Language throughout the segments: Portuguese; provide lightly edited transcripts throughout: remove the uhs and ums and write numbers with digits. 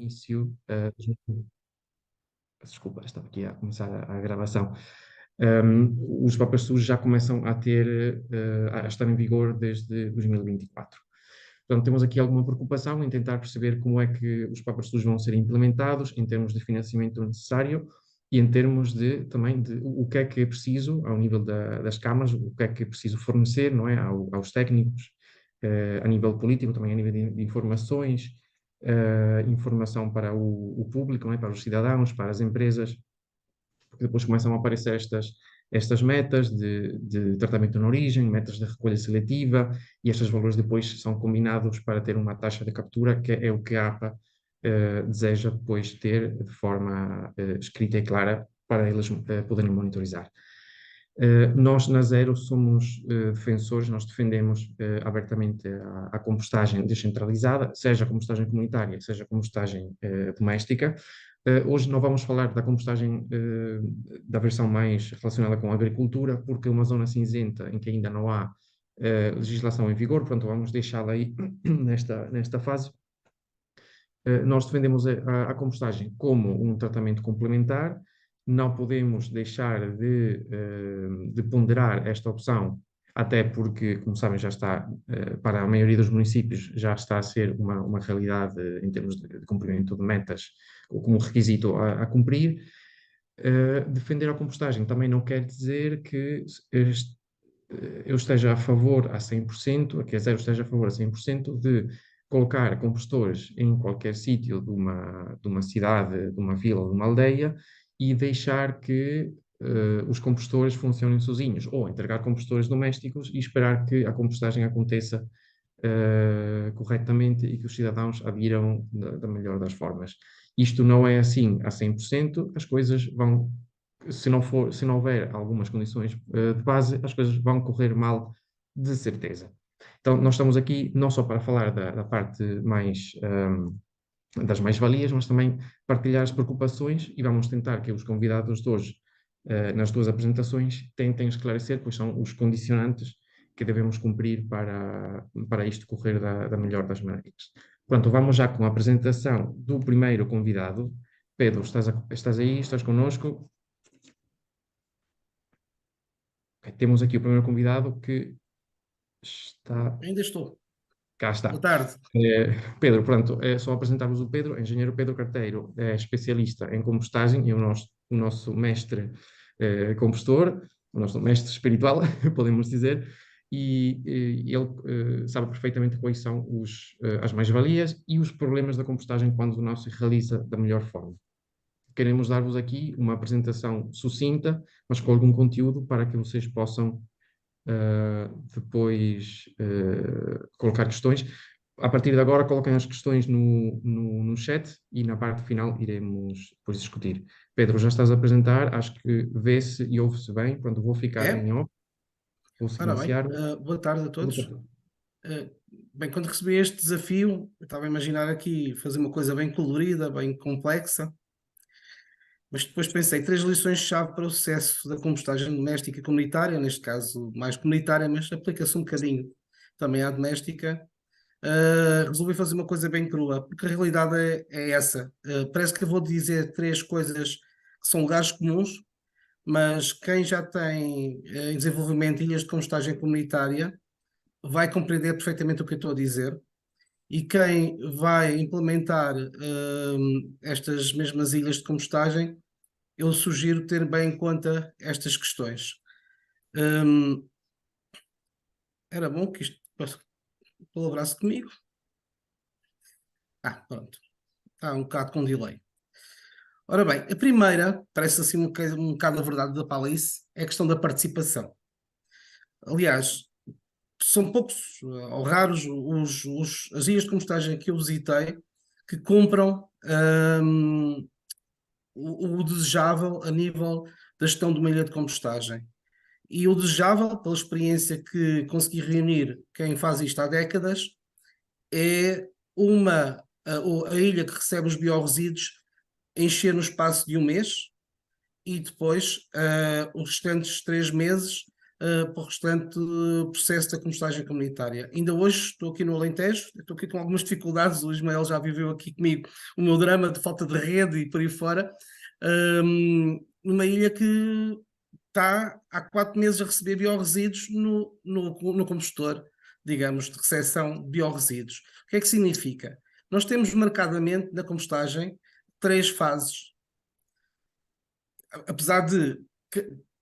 início, desculpa, estava aqui a começar a gravação. Os papas sujos já começam a ter, a estar em vigor desde 2024. Portanto, temos aqui alguma preocupação em tentar perceber como é que os papas sujos vão ser implementados em termos de financiamento necessário e em termos de, também, de o que é que é preciso ao nível das câmaras, o que é que é preciso fornecer, não é, aos técnicos, a nível político, também a nível de informações, informação para o público, não é, para os cidadãos, para as empresas, porque depois começam a aparecer estas metas de tratamento na origem, metas de recolha seletiva, e estes valores depois são combinados para ter uma taxa de captura, que é o que a APA deseja depois ter de forma escrita e clara para eles poderem monitorizar. Nós, na Zero, somos defensores, nós defendemos abertamente a compostagem descentralizada, seja a compostagem comunitária, seja a compostagem doméstica. Hoje não vamos falar da compostagem da versão mais relacionada com a agricultura, porque é uma zona cinzenta em que ainda não há legislação em vigor, portanto vamos deixá-la aí nesta fase. Nós defendemos a compostagem como um tratamento complementar, não podemos deixar de ponderar esta opção, até porque, como sabem, já está, para a maioria dos municípios, já está a ser uma realidade em termos de cumprimento de metas, ou como requisito a cumprir. Defender a compostagem também não quer dizer que eu esteja a favor a 100%, que a Zero esteja a favor a 100% de colocar compostores em qualquer sítio de uma cidade, de uma vila, de uma aldeia e deixar que os compostores funcionem sozinhos, ou entregar compostores domésticos e esperar que a compostagem aconteça corretamente e que os cidadãos adiram da melhor das formas. Isto não é assim a 100%, as coisas vão, se não houver algumas condições de base, as coisas vão correr mal de certeza. Então, nós estamos aqui não só para falar da parte mais das mais-valias, mas também partilhar as preocupações e vamos tentar que os convidados de hoje, nas duas apresentações, tentem esclarecer quais são os condicionantes que devemos cumprir para isto correr da melhor das maneiras. Pronto, vamos já com a apresentação do primeiro convidado. Pedro, estás aí? Estás connosco? Okay, temos aqui o primeiro convidado que está... Ainda estou. Cá está. Boa tarde. Pedro, pronto, é só apresentarmos o Pedro, engenheiro Pedro Carteiro, é especialista em compostagem e o nosso mestre compostor, o nosso mestre espiritual, podemos dizer, e ele sabe perfeitamente quais são as mais-valias e os problemas da compostagem quando não se realiza da melhor forma. Queremos dar-vos aqui uma apresentação sucinta, mas com algum conteúdo para que vocês possam depois colocar questões. A partir de agora, coloquem as questões no chat e na parte final iremos depois discutir. Pedro, já estás a apresentar, acho que vê-se e ouve-se bem. Pronto, vou ficar É? em off, vou Ora bem, silenciar. boa tarde a todos. Bem, quando recebi este desafio, eu estava a imaginar aqui fazer uma coisa bem colorida, bem complexa, mas depois pensei, três lições-chave para o sucesso da compostagem doméstica e comunitária, neste caso mais comunitária, mas aplica-se um bocadinho também à doméstica. Resolvi fazer uma coisa bem crua, porque a realidade é essa. Parece que eu vou dizer três coisas que são lugares comuns, mas quem já tem em desenvolvimento ilhas de compostagem comunitária vai compreender perfeitamente o que eu estou a dizer. E quem vai implementar estas mesmas ilhas de compostagem, eu sugiro ter bem em conta estas questões. Hum, Era bom que isto colaborasse comigo. Pronto. Está um bocado com delay. Ora bem, a primeira, parece assim um bocado a verdade da palice, é a questão da participação. Aliás, são poucos ou raros as ilhas de compostagem que eu visitei que compram o desejável a nível da gestão de uma ilha de compostagem. E o desejável, pela experiência que consegui reunir quem faz isto há décadas, é a ilha que recebe os biorresíduos encher no espaço de um mês e depois os restantes 3 meses para o restante processo da compostagem comunitária. Ainda hoje estou aqui no Alentejo, estou aqui com algumas dificuldades, o Ismael já viveu aqui comigo o meu drama de falta de rede e por aí fora, numa ilha que está há 4 meses a receber biorresíduos no compostor, digamos, de recepção de biorresíduos. O que é que significa? Nós temos marcadamente na compostagem 3 fases. Apesar de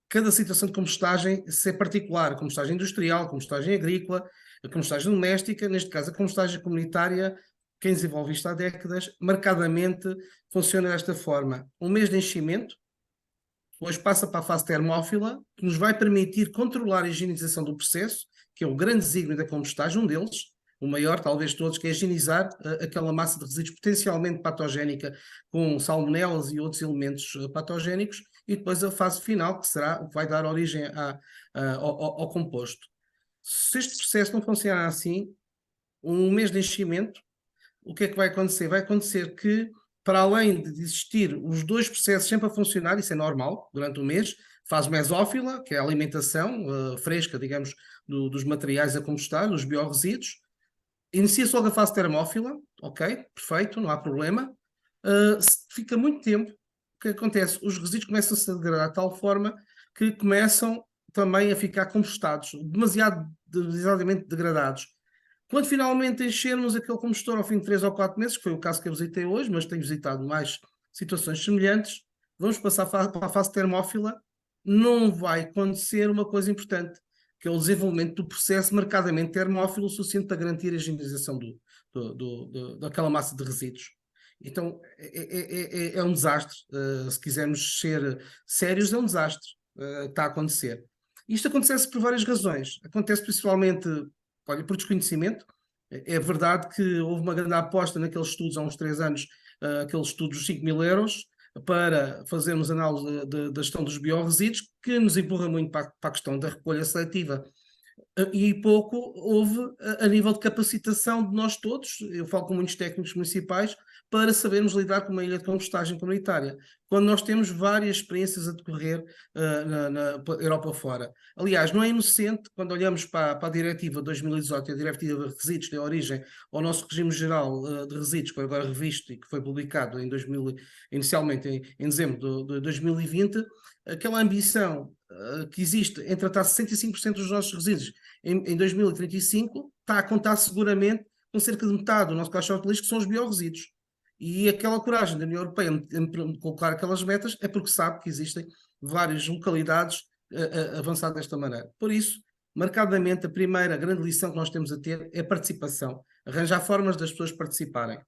cada situação de compostagem ser particular, compostagem industrial, compostagem agrícola, a compostagem doméstica, neste caso a compostagem comunitária, quem desenvolve isto há décadas, marcadamente funciona desta forma. Um mês de enchimento, depois passa para a fase termófila, que nos vai permitir controlar a higienização do processo, que é o grande desígnio da compostagem, um deles, o maior, talvez todos, que é higienizar aquela massa de resíduos potencialmente patogénica com salmonelas e outros elementos patogénicos, e depois a fase final, que será o que vai dar origem ao composto. Se este processo não funcionar assim, um mês de enchimento, o que é que vai acontecer? Vai acontecer que, para além de existir os 2 processos sempre a funcionar, isso é normal, durante o mês, fase mesófila, que é a alimentação fresca, digamos, dos materiais a compostar, dos biorresíduos. Inicia-se logo a fase termófila, ok, perfeito, não há problema. Fica muito tempo, o que acontece? Os resíduos começam-se a degradar de tal forma que começam também a ficar compostados, demasiadamente degradados. Quando finalmente enchermos aquele combustor ao fim de 3 ou 4 meses, que foi o caso que eu visitei hoje, mas tenho visitado mais situações semelhantes, vamos passar para a fase termófila, não vai acontecer uma coisa importante, que é o desenvolvimento do processo marcadamente termófilo, o suficiente para garantir a higienização daquela massa de resíduos. Então é um desastre, se quisermos ser sérios, é um desastre que está a acontecer. Isto acontece por várias razões. Acontece principalmente, olha, por desconhecimento. É verdade que houve uma grande aposta naqueles estudos há uns 3 anos, aqueles estudos de 5.000 euros, para fazermos análise da gestão dos biorresíduos, que nos empurra muito para a questão da recolha seletiva. E pouco houve a nível de capacitação de nós todos, eu falo com muitos técnicos municipais, para sabermos lidar com uma ilha de compostagem comunitária, quando nós temos várias experiências a decorrer na Europa fora. Aliás, não é inocente quando olhamos para a Diretiva 2018, a Diretiva de Resíduos, que deu origem ao nosso regime geral de resíduos, que foi agora revisto e que foi publicado inicialmente em dezembro de 2020, aquela ambição que existe em tratar 65% dos nossos resíduos em 2035, está a contar seguramente com cerca de metade do nosso caixote de lixo, que são os biorresíduos. E aquela coragem da União Europeia em colocar aquelas metas é porque sabe que existem várias localidades a avançar desta maneira. Por isso, marcadamente, a primeira grande lição que nós temos a ter é a participação, arranjar formas das pessoas participarem.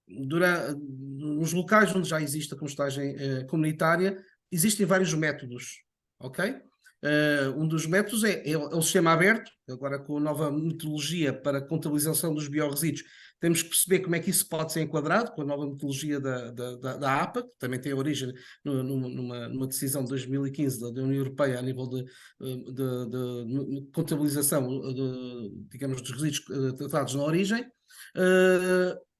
Nos locais onde já existe a compostagem comunitária, existem vários métodos, ok? Um dos métodos é o sistema aberto, agora com a nova metodologia para a contabilização dos biorresíduos, temos que perceber como é que isso pode ser enquadrado com a nova metodologia da APA, que também tem origem numa decisão de 2015 da União Europeia a nível de contabilização, digamos, dos resíduos tratados na origem.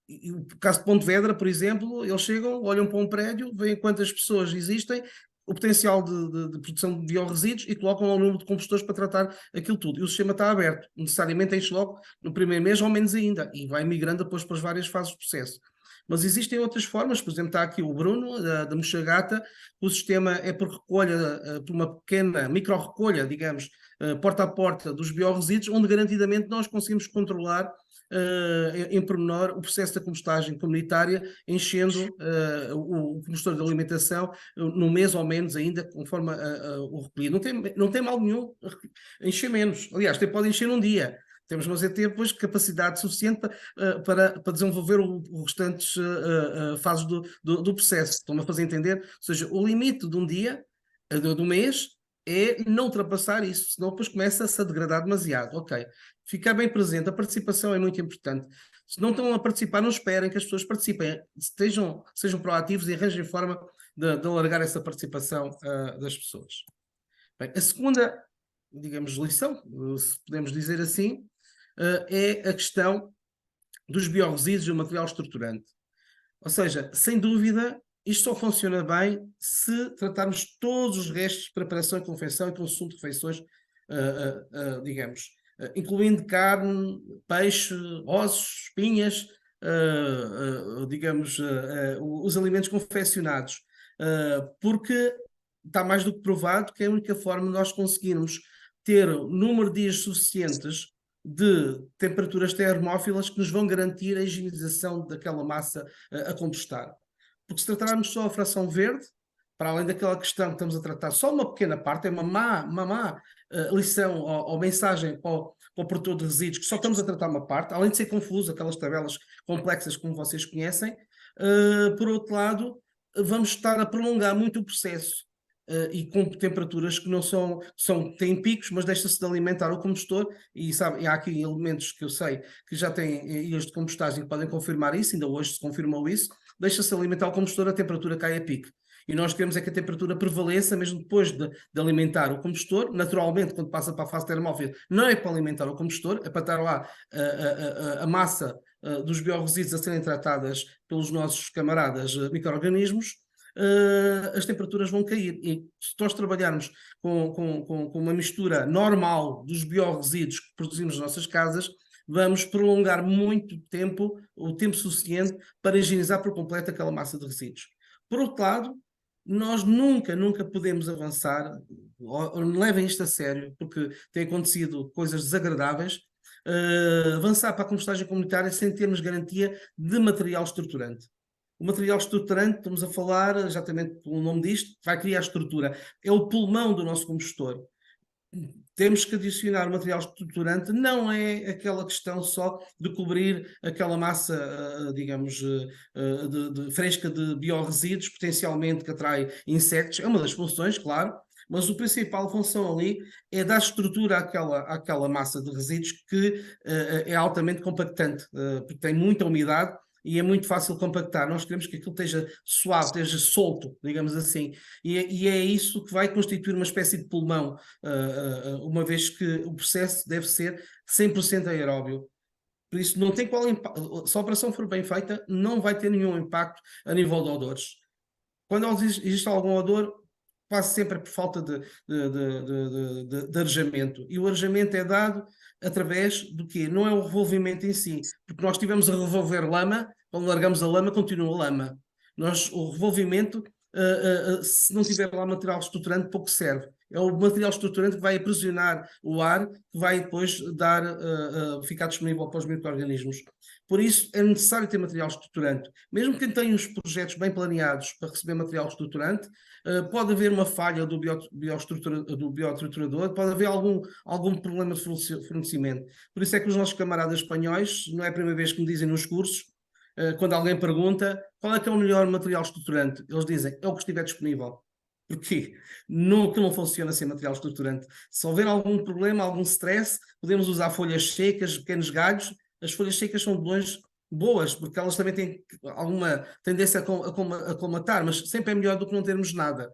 E o caso de Pontevedra, por exemplo, eles chegam, olham para um prédio, veem quantas pessoas existem, o potencial de produção de biorresíduos e colocam lá o número de compostores para tratar aquilo tudo. E o sistema está aberto, necessariamente enche logo no primeiro mês ou menos ainda, e vai migrando depois para as várias fases do processo. Mas existem outras formas, por exemplo, está aqui o Bruno, da Mochagata, o sistema é por recolha, por uma pequena micro-recolha, digamos, porta a porta dos biorresíduos, onde garantidamente nós conseguimos controlar em pormenor o processo da compostagem comunitária, enchendo o compostor de alimentação no mês ou menos ainda, conforme o recolhido. Não tem mal nenhum encher menos. Aliás, até pode encher num dia. Temos mas é ter depois capacidade suficiente para desenvolver os restantes fases do processo. Estão-me a fazer entender? Ou seja, o limite de um dia, do mês, é não ultrapassar isso, senão depois começa-se a degradar demasiado. Ok, ficar bem presente, a participação é muito importante. Se não estão a participar, não esperem que as pessoas participem, sejam proativos e arranjem forma de alargar essa participação das pessoas. Bem, a segunda, digamos, lição, se podemos dizer assim, é a questão dos biorresíduos e o material estruturante. Ou seja, sem dúvida isto só funciona bem se tratarmos todos os restos de preparação e confecção e consumo de refeições, digamos, incluindo carne, peixe, ossos, espinhas, digamos, os alimentos confeccionados, porque está mais do que provado que é a única forma de nós conseguirmos ter número de dias suficientes de temperaturas termófilas que nos vão garantir a higienização daquela massa a compostar. Porque se tratarmos só a fração verde, para além daquela questão que estamos a tratar só uma pequena parte, é uma má lição ou mensagem para o produtor de resíduos, que só estamos a tratar uma parte, além de ser confuso, aquelas tabelas complexas como vocês conhecem, por outro lado, vamos estar a prolongar muito o processo. E com temperaturas que não têm picos, mas deixa-se de alimentar o combustor, e sabe, e há aqui elementos que eu sei que já têm ilhas de compostagem que podem confirmar isso, ainda hoje se confirmou isso, deixa-se alimentar o combustor, a temperatura cai a pico. E nós queremos é que a temperatura prevaleça mesmo depois de alimentar o combustor. Naturalmente, quando passa para a fase termófila, não é para alimentar o combustor, é para estar lá a massa dos biorresíduos a serem tratadas pelos nossos camaradas micro-organismos. As temperaturas vão cair. E se nós trabalharmos com uma mistura normal dos biorresíduos que produzimos nas nossas casas, vamos prolongar muito tempo, o tempo suficiente para higienizar por completo aquela massa de resíduos. Por outro lado, nós nunca podemos avançar, ou levem isto a sério, porque tem acontecido coisas desagradáveis, avançar para a compostagem comunitária sem termos garantia de material estruturante. O material estruturante, estamos a falar, exatamente pelo nome disto, vai criar estrutura. É o pulmão do nosso compostor. Temos que adicionar material estruturante, não é aquela questão só de cobrir aquela massa, digamos, fresca de biorresíduos, potencialmente que atrai insetos. É uma das funções, claro, mas a principal função ali é dar estrutura àquela massa de resíduos que é altamente compactante, porque tem muita umidade e é muito fácil compactar. Nós queremos que aquilo esteja suave, esteja solto, digamos assim. E é isso que vai constituir uma espécie de pulmão, uma vez que o processo deve ser 100% aeróbio. Por isso, não tem qual impacto. Se a operação for bem feita, não vai ter nenhum impacto a nível de odores. Quando existe algum odor, quase sempre é por falta de arejamento. E o arejamento é dado através do quê? Não é o revolvimento em si, porque nós estivemos a revolver lama, quando largamos a lama, continua a lama. O revolvimento, se não tiver lá material estruturante, pouco serve. É o material estruturante que vai aprisionar o ar, que vai depois ficar disponível para os micro-organismos. Por isso, é necessário ter material estruturante. Mesmo quem tem os projetos bem planeados para receber material estruturante, pode haver uma falha do biotriturador, pode haver algum problema de fornecimento. Por isso é que os nossos camaradas espanhóis, não é a primeira vez que me dizem nos cursos, quando alguém pergunta qual é que é o melhor material estruturante, eles dizem, é o que estiver disponível. Porquê? Que não funciona sem material estruturante. Se houver algum problema, algum stress, podemos usar folhas secas, pequenos galhos. As folhas secas são de longe boas, porque elas também têm alguma tendência a colmatar, mas sempre é melhor do que não termos nada.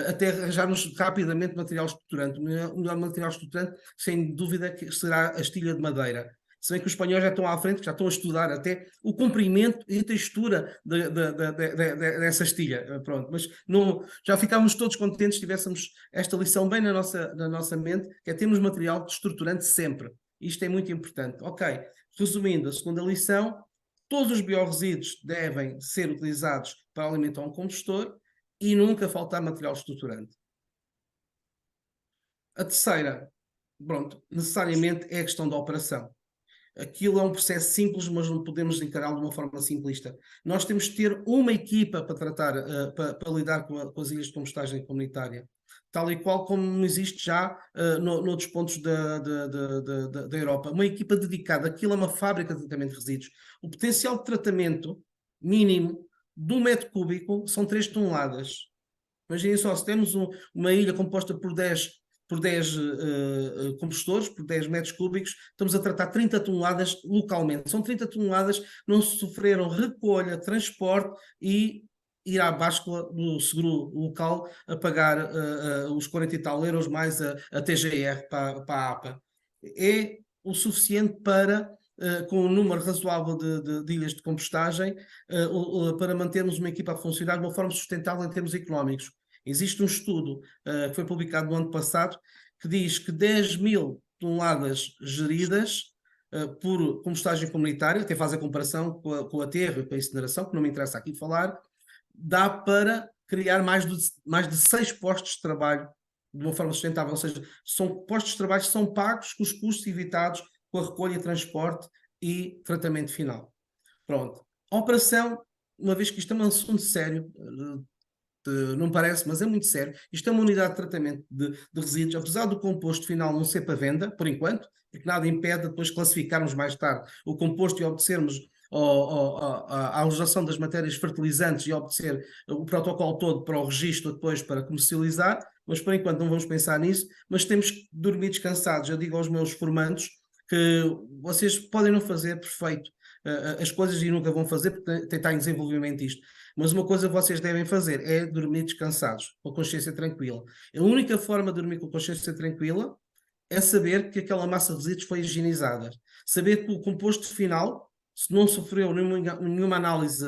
Até arranjarmos rapidamente material estruturante. O melhor material estruturante, sem dúvida, que será a estilha de madeira. Se bem que os espanhóis já estão à frente, já estão a estudar até o comprimento e a textura dessa estilha. Pronto, mas já ficávamos todos contentes se tivéssemos esta lição bem na nossa mente, que é termos material estruturante sempre. Isto é muito importante. Ok, resumindo, a segunda lição, todos os biorresíduos devem ser utilizados para alimentar um combustor e nunca faltar material estruturante. A terceira, pronto, necessariamente é a questão da operação. Aquilo é um processo simples, mas não podemos encará-lo de uma forma simplista. Nós temos que ter uma equipa para tratar, para lidar com as ilhas de compostagem comunitária, tal e qual como existe já noutros pontos da Europa. Uma equipa dedicada, aquilo é uma fábrica de tratamento de resíduos. O potencial de tratamento mínimo de 1 metro cúbico são 3 toneladas. Imaginem só, se temos uma ilha composta por 10 compostores, por 10 metros cúbicos, estamos a tratar 30 toneladas localmente. São 30 toneladas que não sofreram recolha, transporte e ir à báscula do seguro local a pagar os 40 e tal euros mais a TGR para a APA. É o suficiente para com um número razoável de ilhas de compostagem, para mantermos uma equipa a funcionar de uma forma sustentável em termos económicos. Existe um estudo que foi publicado no ano passado que diz que 10.000 toneladas geridas por compostagem comunitária, até faz a comparação com o aterro e com a incineração, que não me interessa aqui falar, dá para criar mais de 6 postos de trabalho de uma forma sustentável, ou seja, são postos de trabalho que são pagos com os custos evitados com a recolha, transporte e tratamento final. Pronto. A operação, uma vez que isto é um assunto sério, não parece, mas é muito sério. Isto é uma unidade de tratamento de resíduos, apesar do composto final não ser para venda, por enquanto, porque nada impede depois classificarmos mais tarde o composto e obedecermos à legislação das matérias fertilizantes e obedecer o protocolo todo para o registro depois para comercializar, mas por enquanto não vamos pensar nisso, mas temos que dormir descansados. Eu digo aos meus formandos que vocês podem não fazer perfeito as coisas e nunca vão fazer porque está em desenvolvimento isto. Mas uma coisa que vocês devem fazer é dormir descansados, com a consciência tranquila. A única forma de dormir com a consciência tranquila é saber que aquela massa de resíduos foi higienizada. Saber que o composto final, se não sofreu nenhuma análise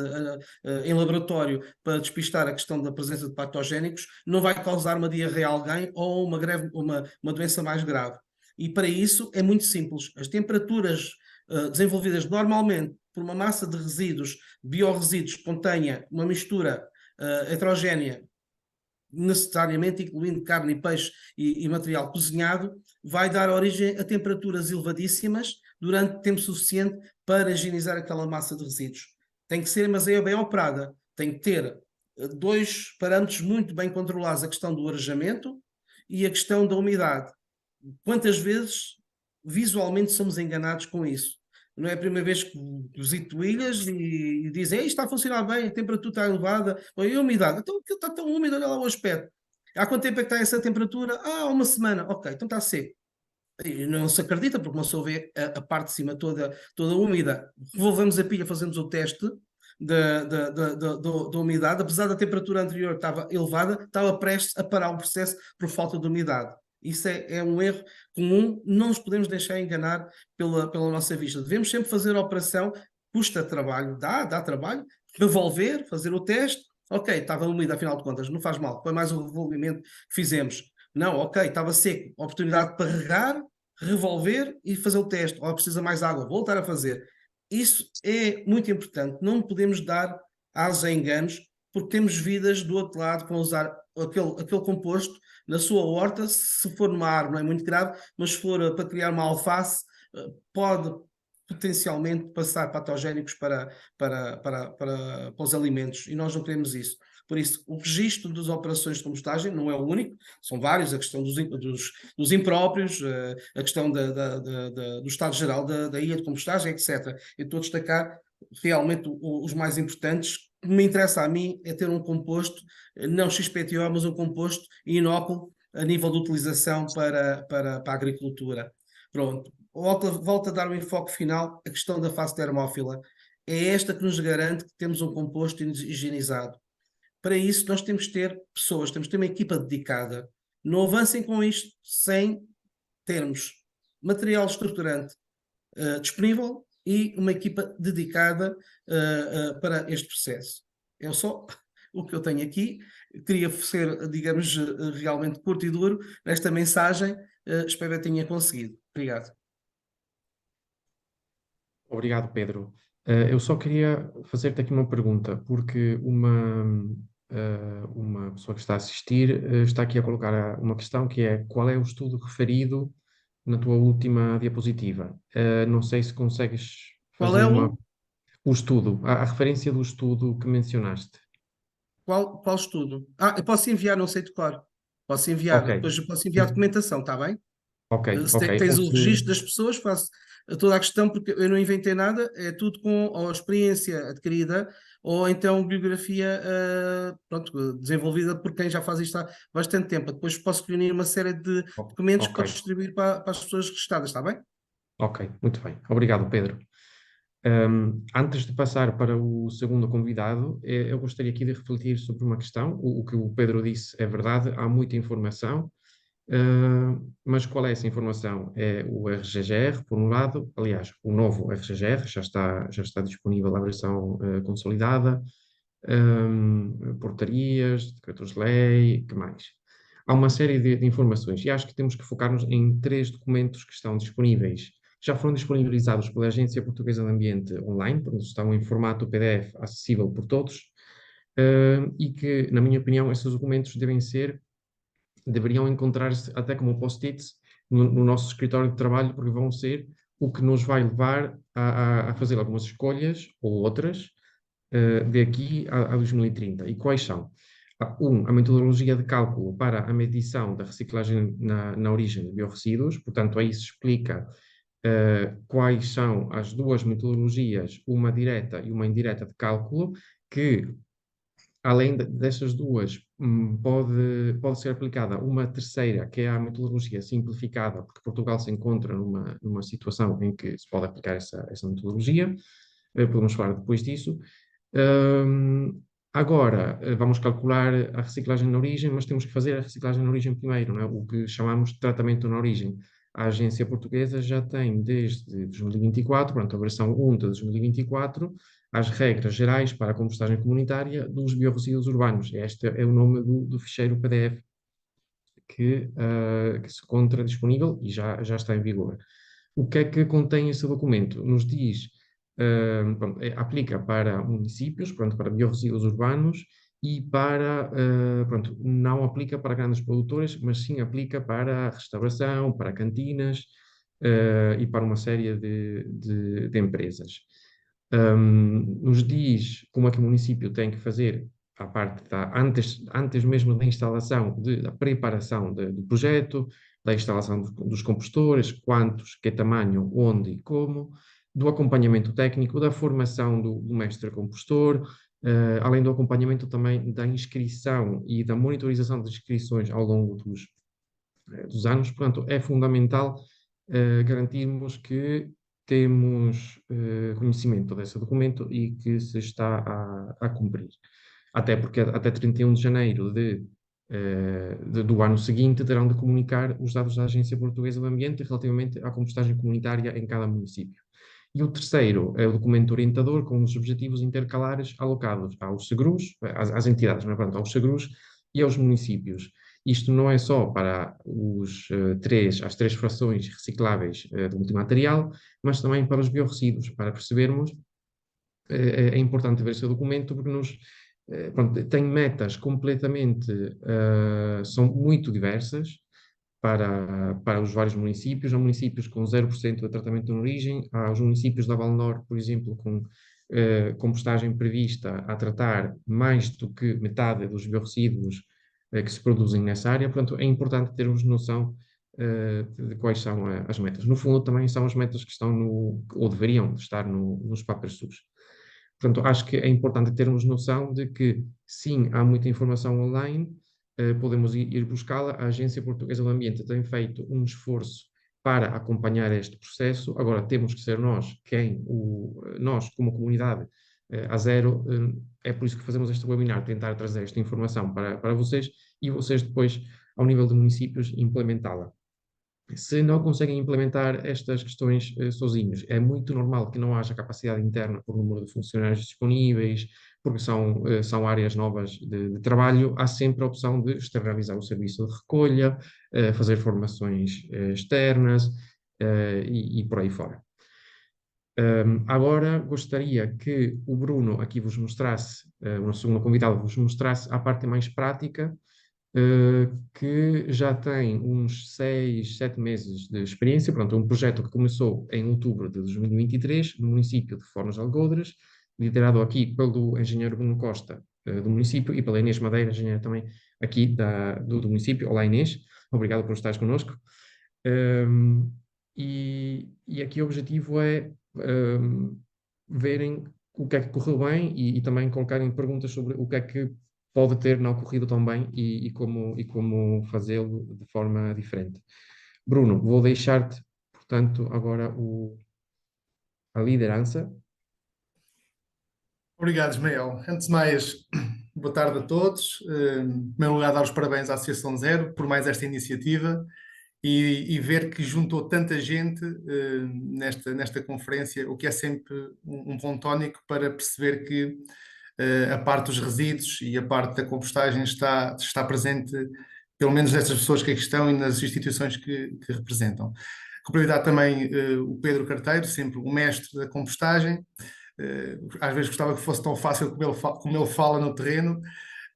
em laboratório para despistar a questão da presença de patogénicos, não vai causar uma diarreia a alguém ou uma doença mais grave. E para isso é muito simples. As temperaturas desenvolvidas normalmente por uma massa de resíduos, biorresíduos, que contenha uma mistura heterogénea, necessariamente incluindo carne e peixe e material cozinhado, vai dar origem a temperaturas elevadíssimas durante tempo suficiente para higienizar aquela massa de resíduos. Tem que ser, mas é bem operada. Tem que ter dois parâmetros muito bem controlados, a questão do arejamento e a questão da umidade. Quantas vezes visualmente somos enganados com isso? Não é a primeira vez que visito ilhas e dizem isto está a funcionar bem, a temperatura está elevada, e a umidade. Então aquilo está tão úmido, olha lá o aspecto. Há quanto tempo é que está essa temperatura? Ah, uma semana. Ok, então está seco. E não se acredita, porque uma pessoa vê a parte de cima toda úmida. Revolvemos a pilha, fazemos o teste da umidade, apesar da temperatura anterior estava elevada, estava prestes a parar o processo por falta de umidade. Isso é um erro comum, não nos podemos deixar enganar pela nossa vista. Devemos sempre fazer a operação, custa trabalho, dá trabalho, revolver, fazer o teste, ok, estava úmido afinal de contas, não faz mal, foi mais um revolvimento que fizemos. Não, ok, estava seco, oportunidade para regar, revolver e fazer o teste, ou precisa mais água, voltar a fazer. Isso é muito importante, não podemos dar asas a enganos, porque temos vidas do outro lado que vão usar aquele composto na sua horta. Se for numa árvore não é muito grave, mas se for para criar uma alface, pode potencialmente passar patogénicos para os alimentos, e nós não queremos isso. Por isso, o registro das operações de compostagem não é o único, são vários, a questão dos impróprios, a questão do estado geral da ilha de compostagem, etc. Eu estou a destacar realmente os mais importantes. O que me interessa a mim é ter um composto, não XPTO, mas um composto inóculo a nível de utilização para a agricultura. Pronto. Volto a dar um enfoque final, a questão da fase termófila. É esta que nos garante que temos um composto higienizado. Para isso, nós temos que ter pessoas, temos que ter uma equipa dedicada. Não avancem com isto sem termos material estruturante disponível e uma equipa dedicada para este processo. É só o que eu tenho aqui. Queria ser, digamos, realmente curto e duro nesta mensagem. Espero que tenha conseguido. Obrigado. Obrigado, Pedro. Eu só queria fazer-te aqui uma pergunta, porque uma pessoa que está a assistir está aqui a colocar uma questão que é: qual é o estudo referido na tua última diapositiva? Não sei se consegues Qual fazer é o o estudo, a referência do estudo que mencionaste. qual estudo? Eu posso enviar, não sei de cor. Posso enviar, Ok, depois eu posso enviar documentação, está bem? ok, Se ok. tens Ou o se, registro das pessoas, faço toda a questão, porque eu não inventei nada, é tudo com a experiência adquirida ou então bibliografia pronto, desenvolvida por quem já faz isto há bastante tempo. Depois posso reunir uma série de documentos que ok, posso distribuir para as pessoas registadas, está bem? ok, muito bem. Obrigado, Pedro. Antes de passar para o segundo convidado, eu gostaria aqui de refletir sobre uma questão. O que o Pedro disse é verdade, há muita informação Mas qual é essa informação? É o RGGR, por um lado, aliás, o novo RGGR já está disponível a versão consolidada, portarias, decretos-lei, que mais? Há uma série de informações e acho que temos que focar-nos em três documentos que estão disponíveis. Já foram disponibilizados pela Agência Portuguesa de Ambiente online, portanto estão em formato PDF acessível por todos, e que, na minha opinião, esses documentos deveriam encontrar-se até como post-its no nosso escritório de trabalho, porque vão ser o que nos vai levar a fazer algumas escolhas ou outras de aqui a 2030. E quais são? A metodologia de cálculo para a medição da reciclagem na origem de biorresíduos, portanto, aí se explica quais são as duas metodologias, uma direta e uma indireta de cálculo, que além destas duas, pode ser aplicada uma terceira, que é a metodologia simplificada, porque Portugal se encontra numa situação em que se pode aplicar essa metodologia. Podemos falar depois disso. Agora, vamos calcular a reciclagem na origem, mas temos que fazer a reciclagem na origem primeiro, não é? O que chamamos de tratamento na origem. A agência portuguesa já tem desde 2024, portanto, a versão 1 de 2024, as regras gerais para a compostagem comunitária dos biorresíduos urbanos. Este é o nome do ficheiro PDF que se encontra disponível e já está em vigor. O que é que contém esse documento? Nos diz, pronto, aplica para municípios, pronto, para biorresíduos urbanos e pronto, não aplica para grandes produtores, mas sim aplica para a restauração, para cantinas, e para uma série de empresas. Nos diz como é que o município tem que fazer a parte antes mesmo da instalação, da preparação do projeto, da instalação dos compostores, quantos, que tamanho, onde e como, do acompanhamento técnico, da formação do mestre compostor, além do acompanhamento também da inscrição e da monitorização das inscrições ao longo dos anos. Portanto, é fundamental garantirmos que temos conhecimento desse documento e que se está a cumprir. Até porque até 31 de janeiro do ano seguinte terão de comunicar os dados da Agência Portuguesa do Ambiente relativamente à compostagem comunitária em cada município. E o terceiro é o documento orientador com os objetivos intercalares alocados aos SEGRUs, às entidades, não é? Pronto, aos SEGRUs e aos municípios. Isto não é só para as três frações recicláveis do multimaterial, mas também para os biorresíduos, para percebermos, é importante ver esse documento porque pronto, tem metas completamente, são muito diversas para os vários municípios. Há municípios com 0% de tratamento na origem, há os municípios da Val Norte, por exemplo, com compostagem prevista a tratar mais do que metade dos biorresíduos que se produzem nessa área. Portanto, é importante termos noção de quais são as metas. No fundo, também são as metas que estão ou deveriam estar nos papéis SUS. Portanto, acho que é importante termos noção de que, sim, há muita informação online, podemos ir buscá-la. A Agência Portuguesa do Ambiente tem feito um esforço para acompanhar este processo. Agora, temos que ser nós, como comunidade, a zero, é por isso que fazemos este webinar, tentar trazer esta informação para vocês e vocês depois, ao nível de municípios, implementá-la. Se não conseguem implementar estas questões sozinhos, é muito normal que não haja capacidade interna por número de funcionários disponíveis, porque são áreas novas de trabalho. Há sempre a opção de externalizar o serviço de recolha, fazer formações externas e por aí fora. Agora gostaria que o Bruno aqui vos mostrasse, o nosso segundo convidado, vos mostrasse a parte mais prática, que já tem uns 6, 7 meses de experiência. Pronto, é um projeto que começou em outubro de 2023, no município de Fornos de Algodres, liderado aqui pelo engenheiro Bruno Costa, do município, e pela Inês Madeira, engenheira também aqui do município. Olá, Inês, obrigado por estares connosco. E aqui o objetivo é verem o que é que correu bem e também colocarem perguntas sobre o que é que pode ter não corrido tão bem e como fazê-lo de forma diferente. Bruno, vou deixar-te, portanto, agora a liderança. Obrigado, Ismael. Antes de mais, Boa tarde a todos. Em primeiro lugar, dar os parabéns à Associação Zero por mais esta iniciativa e ver que juntou tanta gente nesta conferência, o que é sempre um bom tónico para perceber que a parte dos resíduos e a parte da compostagem está presente, pelo menos nestas pessoas que aqui estão e nas instituições que representam. Cumprimentar também o Pedro Carteiro, sempre o mestre da compostagem. Às vezes gostava que fosse tão fácil como ele fala no terreno,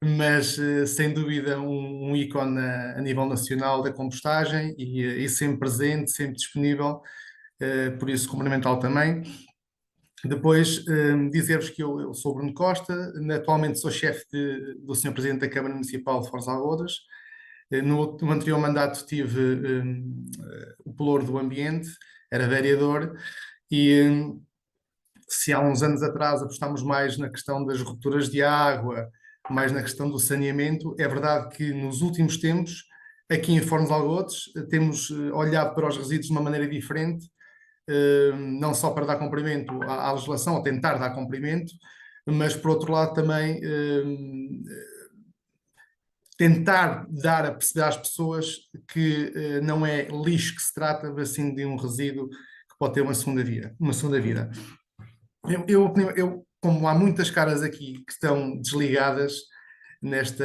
mas sem dúvida um ícone a nível nacional da compostagem e sempre presente, sempre disponível, por isso cumprimentá-lo também. Depois, dizer-vos que eu sou Bruno Costa, atualmente sou chefe do Sr. Presidente da Câmara Municipal de Foz de Algodres. No anterior mandato tive o pelouro do ambiente, era vereador, e se há uns anos atrás apostámos mais na questão das rupturas de água, mais na questão do saneamento, é verdade que nos últimos tempos, aqui em Fornos de Algodres, temos olhado para os resíduos de uma maneira diferente, não só para dar cumprimento à legislação, ou tentar dar cumprimento, mas por outro lado também tentar dar a perceber às pessoas que não é lixo que se trata, mas sim de um resíduo que pode ter uma segunda vida. Como há muitas caras aqui que estão desligadas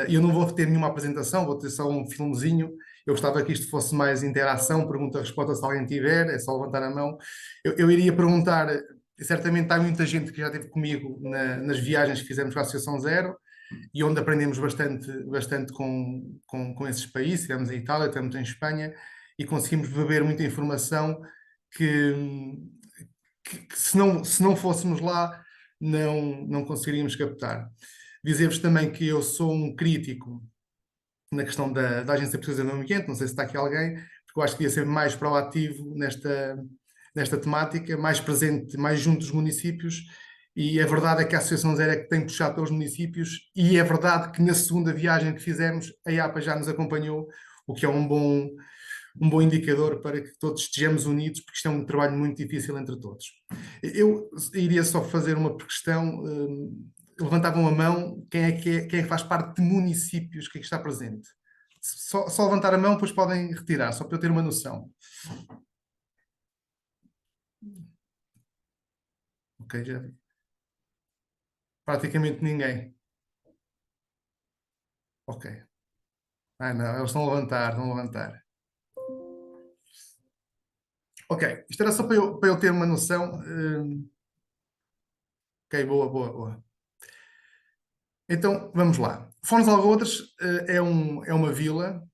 eu não vou ter nenhuma apresentação, vou ter só um filmezinho. Eu gostava que isto fosse mais interação, pergunta-resposta, se alguém tiver, é só levantar a mão. Eu iria perguntar, certamente há muita gente que já esteve comigo nas viagens que fizemos com a Associação Zero, e onde aprendemos bastante com esses países. Estivemos em Itália, estivemos em Espanha, e conseguimos beber muita informação que se não fôssemos lá, não conseguiríamos captar. Dizer-vos também que eu sou um crítico na questão da Agência Portuguesa do Ambiente, não sei se está aqui alguém, porque eu acho que devia ser mais proativo nesta temática, mais presente, mais junto dos municípios, e a verdade é que a Associação Zero é que tem puxado pelos municípios, e é verdade que na segunda viagem que fizemos, a IAPA já nos acompanhou, o que é um bom indicador para que todos estejamos unidos, porque isto é um trabalho muito difícil entre todos. Eu iria só fazer uma questão, levantavam a mão, quem é que faz parte de municípios que aqui está presente? Só levantar a mão, depois podem retirar, só para eu ter uma noção. Ok, já vi. Praticamente ninguém. Ok. Não, eles estão a levantar. Ok, isto era só para eu ter uma noção. Ok, boa. Então, vamos lá. Foz de Algodres é uma vila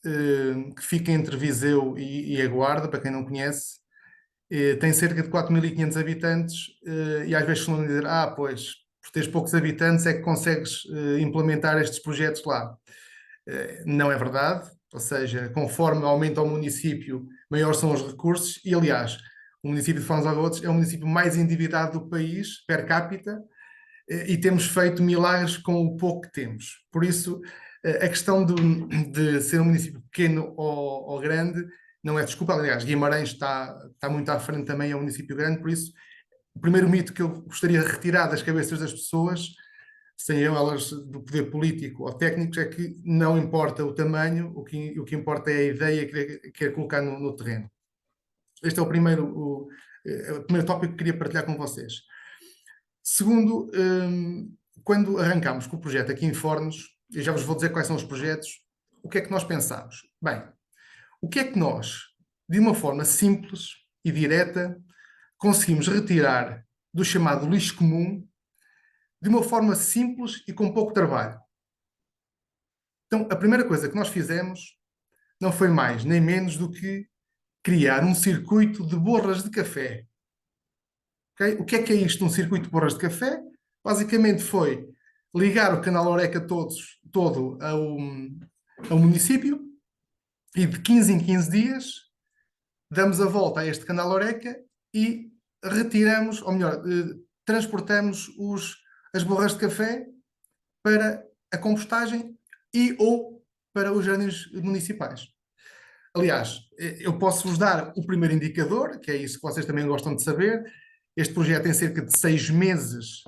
que fica entre Viseu e a Guarda, para quem não conhece. Tem cerca de 4.500 habitantes e às vezes costumam dizer, pois, por teres poucos habitantes é que consegues implementar estes projetos lá. Não é verdade, ou seja, conforme aumenta o município, maiores são os recursos e, aliás, o município de Foz de Algodres é o município mais endividado do país, per capita, e temos feito milagres com o pouco que temos. Por isso, a questão de ser um município pequeno ou grande não é desculpa. Aliás, Guimarães está muito à frente também, é um município grande, por isso, o primeiro mito que eu gostaria de retirar das cabeças das pessoas, sejam elas do poder político ou técnicos, é que não importa o tamanho, o que importa é a ideia que quer colocar no terreno. Este é o primeiro tópico que queria partilhar com vocês. Segundo, quando arrancámos com o projeto aqui em Fornos, eu já vos vou dizer quais são os projetos, o que é que nós pensámos? Bem, o que é que nós, de uma forma simples e direta, conseguimos retirar do chamado lixo comum de uma forma simples e com pouco trabalho? Então, a primeira coisa que nós fizemos não foi mais nem menos do que criar um circuito de borras de café. Okay? O que é isto, um circuito de borras de café? Basicamente foi ligar o canal Oreca todo ao município e de 15 em 15 dias damos a volta a este canal Oreca e retiramos, ou melhor, transportamos as borras de café para a compostagem ou para os jardins municipais. Aliás, eu posso-vos dar o primeiro indicador, que é isso que vocês também gostam de saber. Este projeto tem cerca de 6 meses,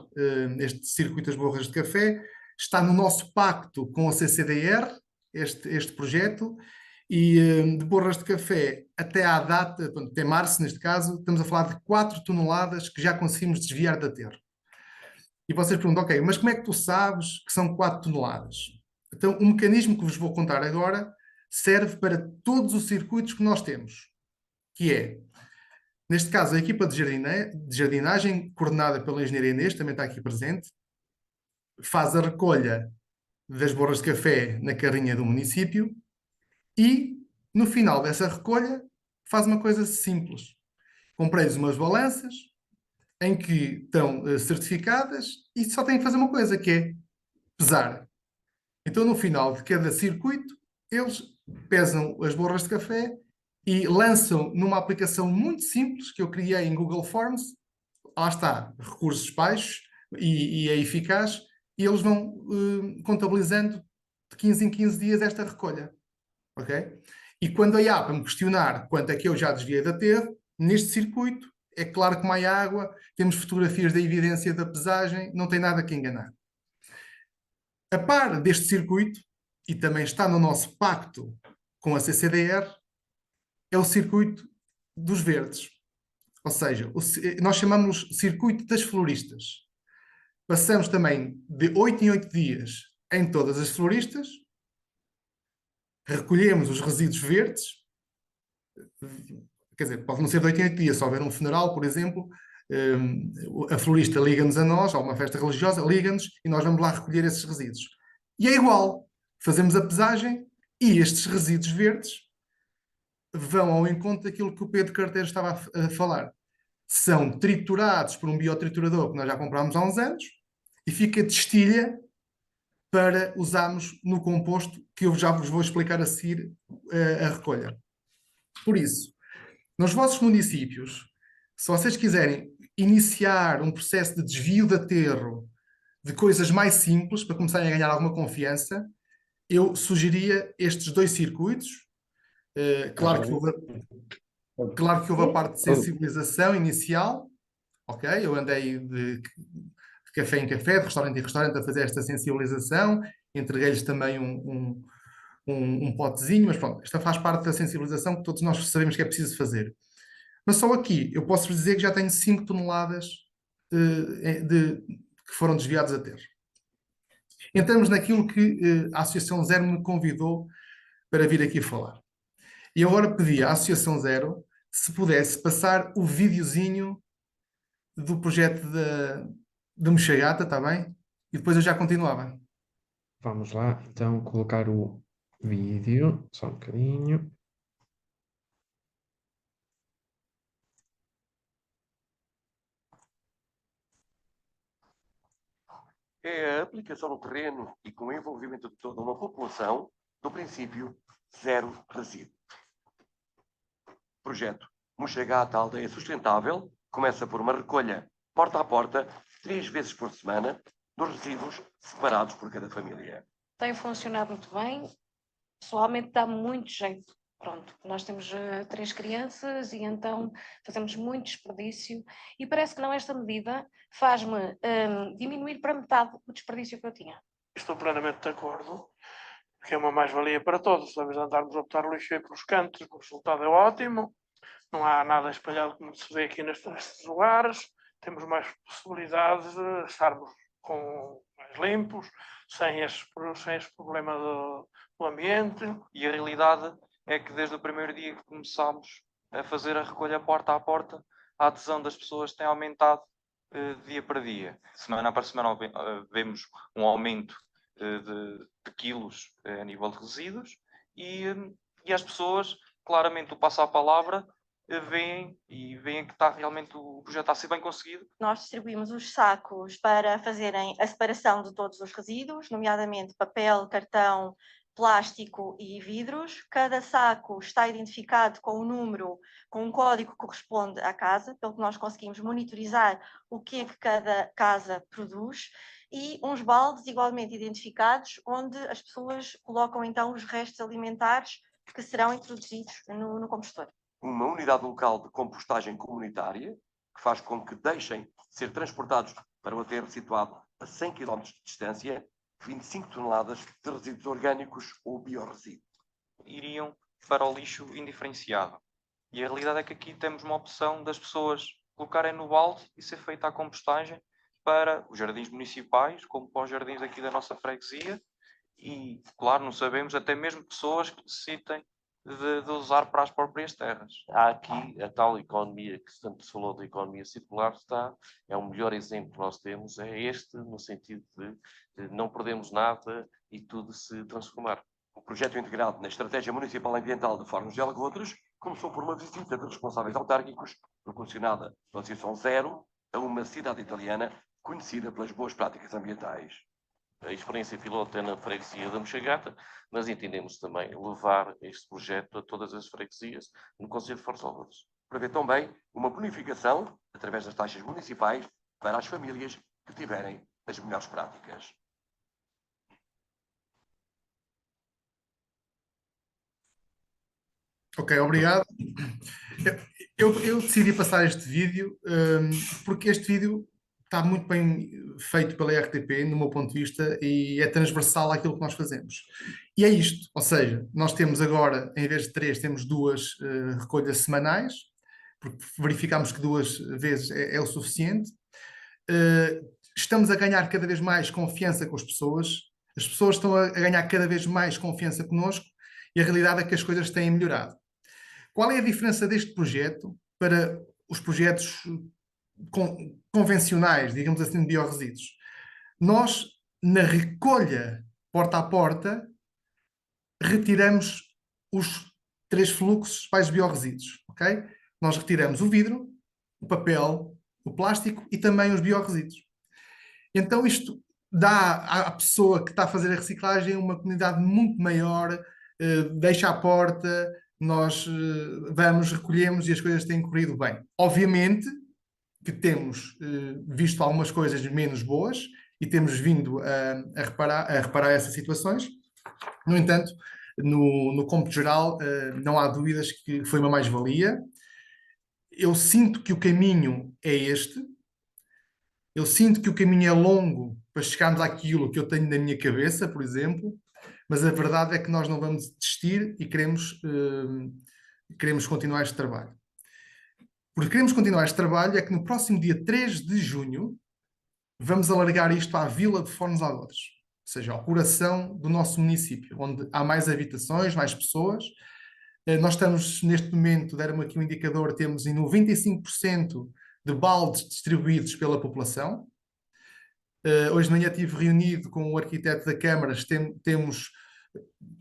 este circuito das borras de café. está no nosso pacto com a CCDR, este projeto, e de borras de café até à data, até março neste caso, estamos a falar de 4 toneladas que já conseguimos desviar de aterro. E vocês perguntam, ok, mas como é que tu sabes que são 4 toneladas? Então, o mecanismo que vos vou contar agora serve para todos os circuitos que nós temos, que é, neste caso, a equipa de jardinagem, coordenada pela engenheira Inês, também está aqui presente, faz a recolha das borras de café na carrinha do município e, no final dessa recolha, faz uma coisa simples. Comprei-lhes umas balanças em que estão certificadas e só têm que fazer uma coisa, que é pesar. Então, no final de cada circuito, eles pesam as borras de café e lançam numa aplicação muito simples que eu criei em Google Forms. Lá está, recursos baixos e é eficaz, e eles vão contabilizando de 15 em 15 dias esta recolha. Ok? E quando a IAPA me questionar quanto é que eu já desviei de aterro, neste circuito, é claro que mais água, temos fotografias da evidência da pesagem, não tem nada que enganar. A par deste circuito, e também está no nosso pacto com a CCDR, é o circuito dos verdes. Ou seja, nós chamamos circuito das floristas. Passamos também de 8 em 8 dias em todas as floristas, recolhemos os resíduos verdes, quer dizer, pode não ser de 8 em 8 dias, se houver um funeral, por exemplo, a florista liga-nos a nós, ou uma festa religiosa, liga-nos e nós vamos lá recolher esses resíduos. E é igual, fazemos a pesagem e estes resíduos verdes vão ao encontro daquilo que o Pedro Carteiro estava a falar. São triturados por um biotriturador que nós já comprámos há uns anos e fica de estilha para usarmos no composto, que eu já vos vou explicar a seguir a recolha. Por isso, nos vossos municípios, se vocês quiserem iniciar um processo de desvio de aterro de coisas mais simples, para começarem a ganhar alguma confiança, eu sugeria estes 2 circuitos. Claro que houve a parte de sensibilização inicial, ok? Eu andei de café em café, de restaurante em restaurante, a fazer esta sensibilização, entreguei-lhes também um potezinho, mas pronto, esta faz parte da sensibilização que todos nós sabemos que é preciso fazer. Mas só aqui, eu posso vos dizer que já tenho 5 toneladas que foram desviados a terra. Entramos naquilo que a Associação Zero me convidou para vir aqui falar. E agora pedi à Associação Zero se pudesse passar o videozinho do projeto da Mochagata, está bem? E depois eu já continuava. Vamos lá, então, colocar o vídeo, só um bocadinho. É a aplicação no terreno e com o envolvimento de toda uma população do princípio zero resíduo. Projeto Mochagata Aldeia Sustentável começa por uma recolha porta a porta, 3 vezes por semana, dos resíduos separados por cada família. Tem funcionado muito bem, pessoalmente dá muito jeito. Pronto, nós temos 3 crianças e então fazemos muito desperdício e parece que não esta medida faz-me diminuir para metade o desperdício que eu tinha. Estou plenamente de acordo, que é uma mais-valia para todos. Talvez andarmos a botar lixo aí pelos cantos, o resultado é ótimo, não há nada espalhado como se vê aqui nestes lugares, temos mais possibilidades de estarmos mais limpos, sem esse problema do ambiente. E a realidade é que desde o primeiro dia que começámos a fazer a recolha porta a porta, a adesão das pessoas tem aumentado dia para dia. Semana para semana vemos um aumento de quilos a nível de resíduos e as pessoas, claramente, o passo à palavra, veem que realmente o projeto está a ser bem conseguido. Nós distribuímos os sacos para fazerem a separação de todos os resíduos, nomeadamente papel, cartão, plástico e vidros. Cada saco está identificado com um número, com um código que corresponde à casa, pelo que nós conseguimos monitorizar o que é que cada casa produz, e uns baldes igualmente identificados, onde as pessoas colocam então os restos alimentares que serão introduzidos no compostor. Uma unidade local de compostagem comunitária, que faz com que deixem de ser transportados para o aterro situado a 100 km de distância, 25 toneladas de resíduos orgânicos ou biorresíduos. Iriam para o lixo indiferenciado. E a realidade é que aqui temos uma opção das pessoas colocarem no balde e ser feita a compostagem para os jardins municipais, como para os jardins aqui da nossa freguesia. E, claro, não sabemos, até mesmo pessoas que necessitem de usar para as próprias terras. Há aqui a tal economia que tanto se falou da economia circular, é o melhor exemplo que nós temos, é este, no sentido de não perdemos nada e tudo se transformar. O projeto integrado na Estratégia Municipal Ambiental de Fornos de Algodres começou por uma visita de responsáveis autárquicos, proporcionada pela Associação Zero, a uma cidade italiana conhecida pelas boas práticas ambientais. A experiência piloto é na freguesia da Mochagata, mas entendemos também levar este projeto a todas as freguesias no Concelho de Fornos de Algodres. Prevê também uma bonificação, através das taxas municipais, para as famílias que tiverem as melhores práticas. Ok, obrigado. Eu decidi passar este vídeo porque este vídeo está muito bem feito pela RTP, no meu ponto de vista, e é transversal àquilo que nós fazemos. E é isto, ou seja, nós temos agora, em vez de 3, temos 2 recolhas semanais, porque verificamos que 2 vezes é o suficiente. Estamos a ganhar cada vez mais confiança com as pessoas estão a ganhar cada vez mais confiança connosco, e a realidade é que as coisas têm melhorado. Qual é a diferença deste projeto para os projetos convencionais, digamos assim, de biorresíduos? Nós, na recolha porta a porta, retiramos os 3 fluxos principais de biorresíduos, ok? Nós retiramos o vidro, o papel, o plástico e também os biorresíduos. Então isto dá à pessoa que está a fazer a reciclagem uma comunidade muito maior, deixa à porta, nós vamos, recolhemos e as coisas têm corrido bem. Obviamente que temos visto algumas coisas menos boas e temos vindo a reparar essas situações. No entanto, no cômputo geral, não há dúvidas que foi uma mais-valia. Eu sinto que o caminho é este. Eu sinto que o caminho é longo para chegarmos àquilo que eu tenho na minha cabeça, por exemplo, mas a verdade é que nós não vamos desistir e queremos continuar este trabalho. Porque queremos continuar este trabalho é que no próximo dia 3 de junho vamos alargar isto à Vila de Fornos de Algodres, ou seja, ao coração do nosso município, onde há mais habitações, mais pessoas. Nós estamos, neste momento, deram-me aqui um indicador, temos em 95% de baldes distribuídos pela população. Hoje de manhã estive reunido com o arquiteto da Câmara, temos,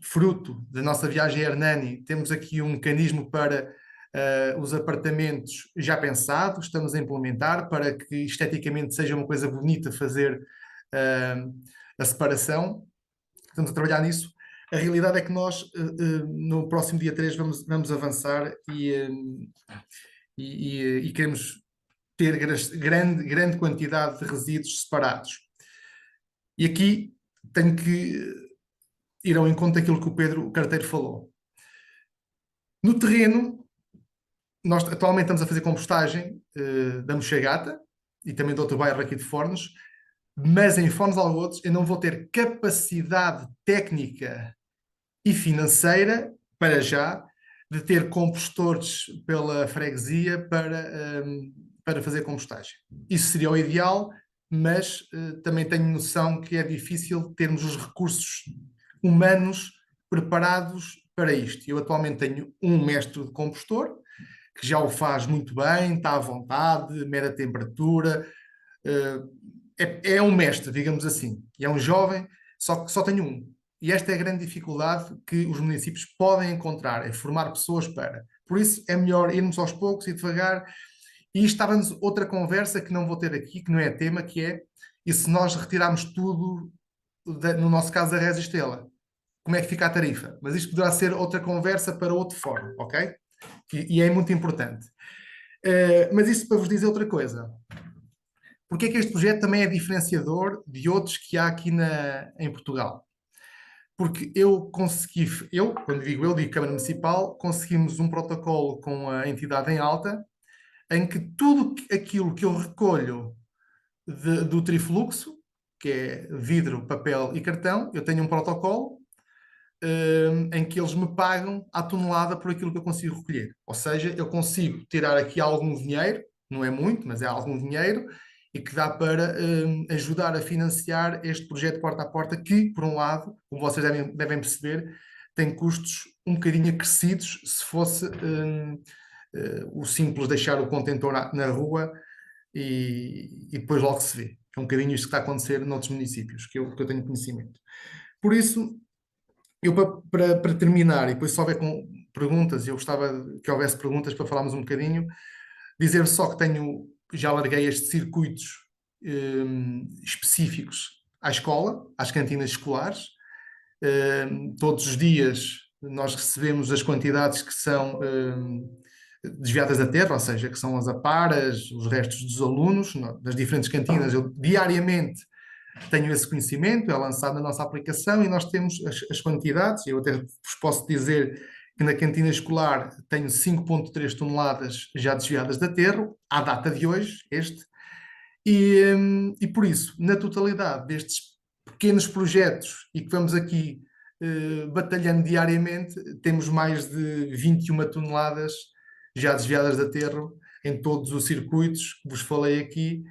fruto da nossa viagem a Hernani, temos aqui um mecanismo para os apartamentos já pensado, estamos a implementar para que esteticamente seja uma coisa bonita fazer a separação. Estamos a trabalhar nisso. A realidade é que nós, no próximo dia 3, vamos avançar e queremos ter grande quantidade de resíduos separados. E aqui tenho que ir ao encontro daquilo que o Pedro Carteiro falou. No terreno, nós atualmente estamos a fazer compostagem da Mochagata e também de outro bairro aqui de Fornos, mas em Fornos de Algodres eu não vou ter capacidade técnica e financeira, para já, de ter compostores pela freguesia para fazer compostagem. Isso seria o ideal, mas também tenho noção que é difícil termos os recursos humanos preparados para isto. Eu atualmente tenho um mestre de compostor, que já o faz muito bem, está à vontade, mede a temperatura, é um mestre, digamos assim, e é um jovem, só que só tenho um. E esta é a grande dificuldade que os municípios podem encontrar, é formar pessoas para. Por isso é melhor irmos aos poucos e devagar. E estava-nos outra conversa que não vou ter aqui, que não é tema, que é, e se nós retirarmos tudo, no nosso caso, da Resistela, como é que fica a tarifa? Mas isto poderá ser outra conversa para outro fórum, ok? E é muito importante. Mas isso para vos dizer outra coisa. Porque é que este projeto também é diferenciador de outros que há aqui em Portugal? Porque quando digo Câmara Municipal, conseguimos um protocolo com a entidade em alta, em que tudo aquilo que eu recolho do trifluxo, que é vidro, papel e cartão, eu tenho um protocolo em que eles me pagam à tonelada por aquilo que eu consigo recolher. Ou seja, eu consigo tirar aqui algum dinheiro, não é muito, mas é algum dinheiro, e que dá para ajudar a financiar este projeto porta a porta, que, por um lado, como vocês devem perceber, tem custos um bocadinho acrescidos se fosse o simples deixar o contentor na rua e depois logo se vê. É um bocadinho isto que está a acontecer noutros municípios, que eu tenho conhecimento. Por isso, eu para terminar, e depois se houver perguntas, eu gostava que houvesse perguntas para falarmos um bocadinho, dizer só que já larguei estes circuitos específicos à escola, às cantinas escolares. Todos os dias nós recebemos as quantidades que são desviadas da terra, ou seja, que são as aparas, os restos dos alunos, das diferentes cantinas. Eu diariamente tenho esse conhecimento, é lançado na nossa aplicação e nós temos as quantidades. Eu até vos posso dizer que na cantina escolar tenho 5,3 toneladas já desviadas de aterro, à data de hoje, e por isso, na totalidade destes pequenos projetos e que vamos aqui batalhando diariamente, temos mais de 21 toneladas já desviadas de aterro em todos os circuitos que vos falei aqui.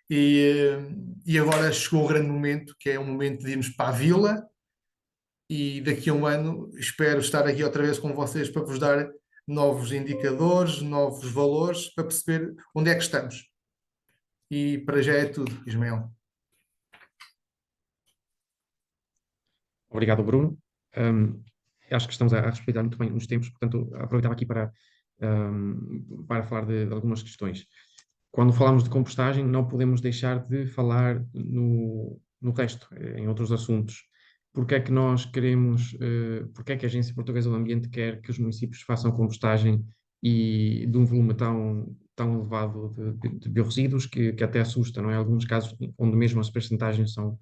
E agora chegou o grande momento, que é o momento de irmos para a vila, e daqui a um ano espero estar aqui outra vez com vocês para vos dar novos indicadores, novos valores, para perceber onde é que estamos. E para já é tudo, Ismael. Obrigado, Bruno. Acho que estamos a respeitar muito bem os tempos, portanto, aproveitava aqui para falar de algumas questões. Quando falamos de compostagem, não podemos deixar de falar no resto, em outros assuntos. Porque é que nós queremos, porque é que a Agência Portuguesa do Ambiente quer que os municípios façam compostagem e de um volume tão elevado de biorresíduos que até assusta, não é? Em alguns casos onde mesmo as percentagens são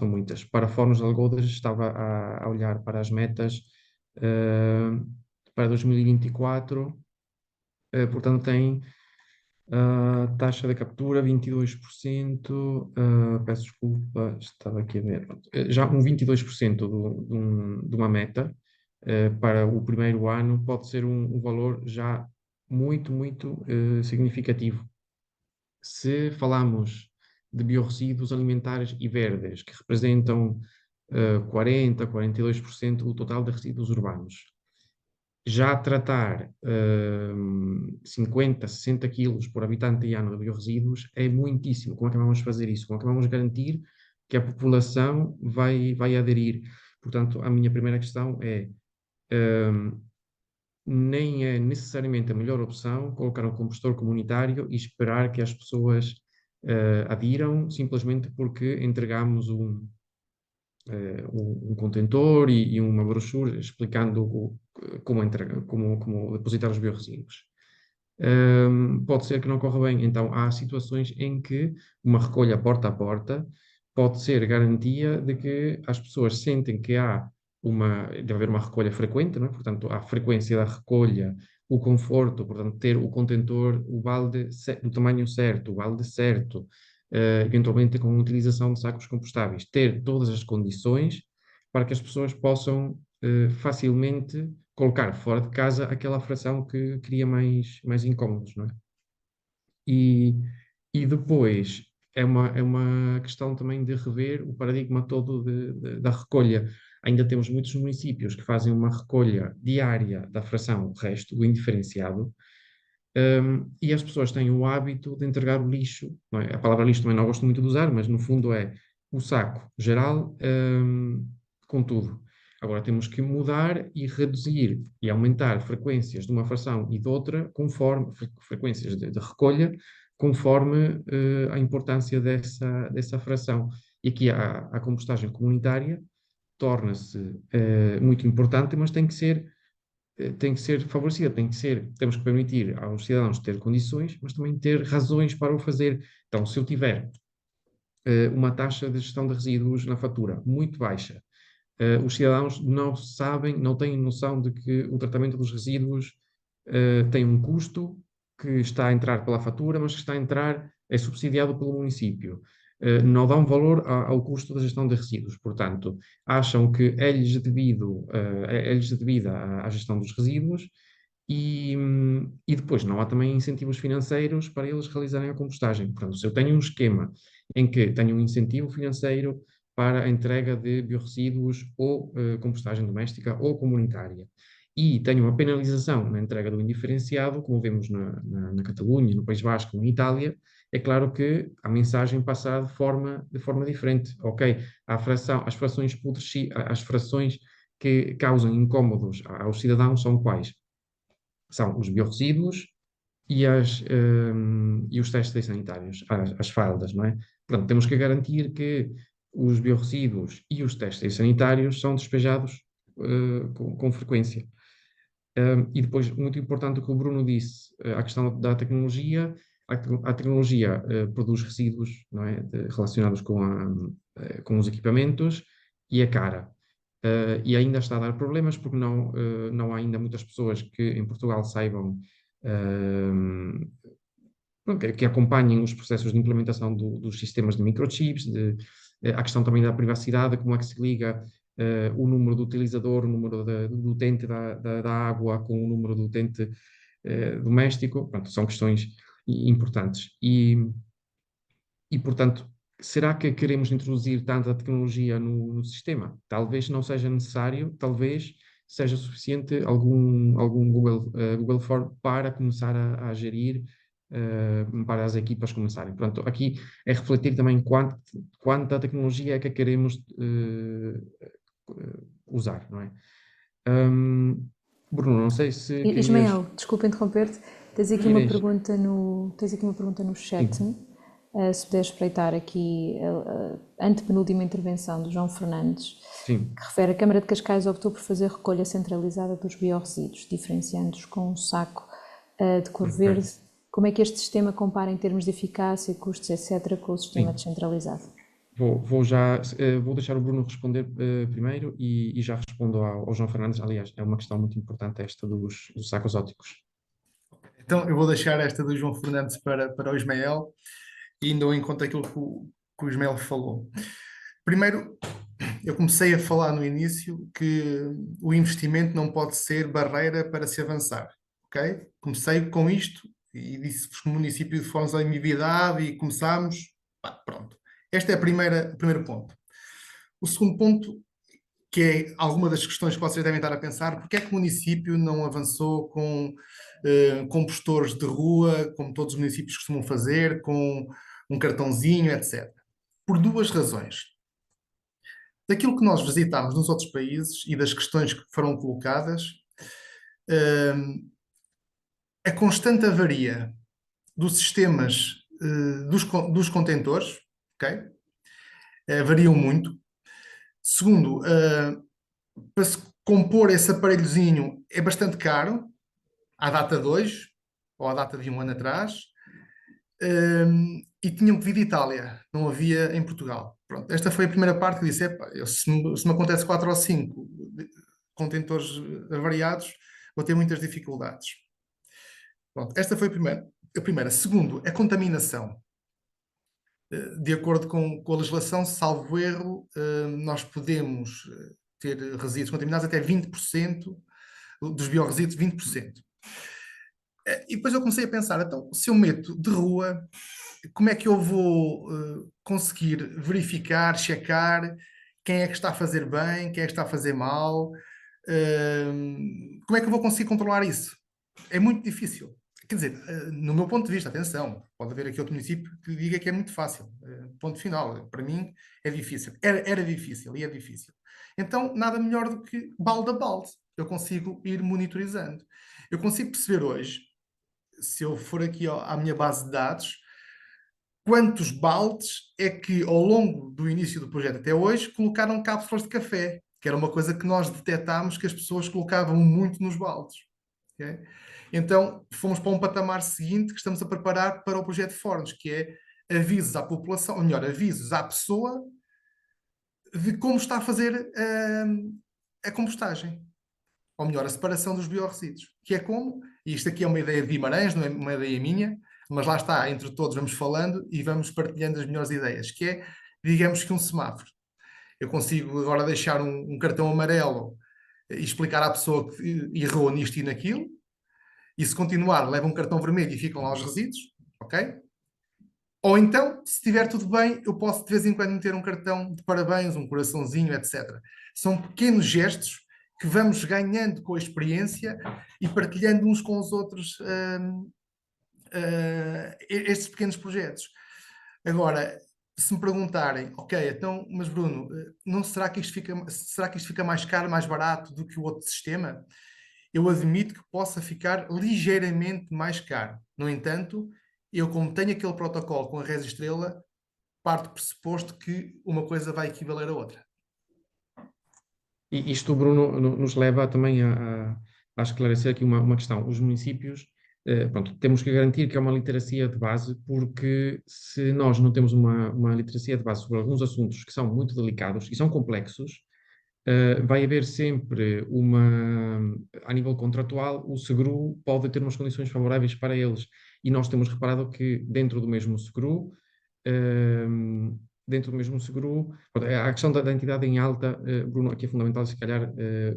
muitas. Para Fóruns de Algodas, estava a olhar para as metas para 2024, portanto tem taxa de captura 22%, peço desculpa, estava aqui a ver, já um 22% de uma meta para o primeiro ano pode ser um valor já muito significativo. Se falamos de biorresíduos alimentares e verdes, que representam 42% do total de resíduos urbanos, já tratar 50, 60 quilos por habitante e ano de biorresíduos é muitíssimo. Como é que vamos fazer isso? Como é que vamos garantir que a população vai aderir? Portanto, a minha primeira questão é nem é necessariamente a melhor opção colocar um compostor comunitário e esperar que as pessoas adiram simplesmente porque entregamos um contentor e uma brochura explicando como depositar os biorresíduos. Pode ser que não corra bem, então há situações em que uma recolha porta a porta pode ser garantia de que as pessoas sentem que deve haver uma recolha frequente, não é? Portanto, a frequência da recolha, o conforto, portanto, ter o contentor, o balde do tamanho certo, o balde certo, eventualmente com a utilização de sacos compostáveis, ter todas as condições para que as pessoas possam facilmente colocar fora de casa aquela fração que cria mais incómodos, não é? E depois é uma questão também de rever o paradigma todo da recolha. Ainda temos muitos municípios que fazem uma recolha diária da fração resto, do indiferenciado, e as pessoas têm o hábito de entregar o lixo, não é? A palavra lixo também não gosto muito de usar, mas no fundo é o saco geral, com tudo. Agora temos que mudar e reduzir e aumentar frequências de uma fração e de outra, conforme frequências de recolha, conforme a importância dessa fração. E aqui a compostagem comunitária torna-se muito importante, mas tem que ser favorecida, temos que permitir aos cidadãos ter condições, mas também ter razões para o fazer. Então, se eu tiver uma taxa de gestão de resíduos na fatura muito baixa, os cidadãos não têm noção de que o tratamento dos resíduos tem um custo que está a entrar pela fatura, mas que está a entrar, é subsidiado pelo município. não dão valor ao custo da gestão de resíduos. Portanto, acham que é-lhes devida à gestão dos resíduos e depois não há também incentivos financeiros para eles realizarem a compostagem. Portanto, se eu tenho um esquema em que tenho um incentivo financeiro para a entrega de biorresíduos ou compostagem doméstica ou comunitária, e tenho uma penalização na entrega do indiferenciado, como vemos na Catalunha, no País Basco, na Itália, é claro que a mensagem passa de forma diferente. Ok, as frações que causam incómodos aos cidadãos são quais? São os biorresíduos e os testes sanitários, as fraldas, não é? Portanto, temos que garantir que os biorresíduos e os testes sanitários são despejados com frequência. E depois, muito importante o que o Bruno disse, a questão da tecnologia. A tecnologia produz resíduos, não é, relacionados com os equipamentos e é cara. E ainda está a dar problemas porque não há ainda muitas pessoas que em Portugal saibam que acompanhem os processos de implementação dos sistemas de microchips, a questão também da privacidade, como é que se liga o número do utilizador, o número do utente da água com o número do utente doméstico. Pronto, são questões importantes. Portanto, será que queremos introduzir tanta tecnologia no sistema? Talvez não seja necessário, talvez seja suficiente algum Google Form para começar a gerir, para as equipas começarem. Portanto, aqui é refletir também quanta tecnologia é que queremos usar, não é? Bruno, não sei se querias... Ismael, desculpa interromper-te, tens aqui uma pergunta no chat. Se puderes espreitar aqui a antepenúltima intervenção do João Fernandes, Sim. Que refere a Câmara de Cascais optou por fazer recolha centralizada dos biorresíduos, diferenciando-os com um saco de cor verde. Como é que este sistema compara em termos de eficácia, custos, etc., com o sistema descentralizado? Vou deixar o Bruno responder primeiro e já respondo ao João Fernandes. Aliás, é uma questão muito importante esta dos sacos ópticos. Então, eu vou deixar esta do João Fernandes para o Ismael, e indo em conta aquilo que o Ismael falou. Primeiro, eu comecei a falar no início que o investimento não pode ser barreira para se avançar, ok? Comecei com isto e disse-vos que o município de Foz em Mividade e começámos, pronto. Este é o primeiro ponto. O segundo ponto, que é alguma das questões que vocês devem estar a pensar, porque é que o município não avançou com compostores de rua, como todos os municípios costumam fazer, com um cartãozinho, etc. Por duas razões. Daquilo que nós visitámos nos outros países e das questões que foram colocadas, a constante avaria dos sistemas dos contentores, ok? Variam muito. Segundo, para se compor esse aparelhozinho é bastante caro, à data de hoje, ou à data de um ano atrás, e tinham que vir de Itália, não havia em Portugal. Pronto, esta foi a primeira parte que disse, se me acontece 4 ou 5 contentores avariados, vou ter muitas dificuldades. Pronto, esta foi a primeira. Segundo, a contaminação. De acordo com a legislação, salvo erro, nós podemos ter resíduos contaminados até 20%, dos biorresíduos, 20%. E depois eu comecei a pensar, então, se eu meto de rua, como é que eu vou conseguir verificar, checar quem é que está a fazer bem, quem é que está a fazer mal? Como é que eu vou conseguir controlar isso? É muito difícil. Quer dizer, no meu ponto de vista, atenção, pode haver aqui outro município que diga que é muito fácil. Ponto final. Para mim é difícil. Era difícil e é difícil. Então, nada melhor do que balde a balde. Eu consigo ir monitorizando. Eu consigo perceber hoje, se eu for aqui à minha base de dados, quantos baldes é que ao longo do início do projeto até hoje colocaram cápsulas de café, que era uma coisa que nós detectámos que as pessoas colocavam muito nos baldes. Okay? Então, fomos para um patamar seguinte que estamos a preparar para o projeto Fornos, que é avisos à população, ou melhor, avisos à pessoa de como está a fazer a compostagem. Ou melhor, a separação dos biorresíduos. Que é como, e isto aqui é uma ideia de Guimarães, não é uma ideia minha, mas lá está, entre todos vamos falando e vamos partilhando as melhores ideias, que é, digamos que um semáforo. Eu consigo agora deixar um cartão amarelo e explicar à pessoa que errou nisto e naquilo, e se continuar, leva um cartão vermelho e ficam lá os resíduos, ok? Ou então, se estiver tudo bem, eu posso de vez em quando meter um cartão de parabéns, um coraçãozinho, etc. São pequenos gestos que vamos ganhando com a experiência e partilhando uns com os outros estes pequenos projetos. Agora, se me perguntarem, ok, então, mas Bruno, não será que isto fica mais caro, mais barato do que o outro sistema? Eu admito que possa ficar ligeiramente mais caro. No entanto, eu, como tenho aquele protocolo com a Reza Estrela, parto do pressuposto que uma coisa vai equivaler à outra. E isto, Bruno, nos leva também a esclarecer aqui uma questão. Os municípios, pronto, temos que garantir que é uma literacia de base, porque se nós não temos uma literacia de base sobre alguns assuntos que são muito delicados e são complexos, vai haver sempre a nível contratual, o seguro pode ter umas condições favoráveis para eles. E nós temos reparado que dentro do mesmo seguro, a questão da entidade em alta, Bruno, aqui é fundamental, se calhar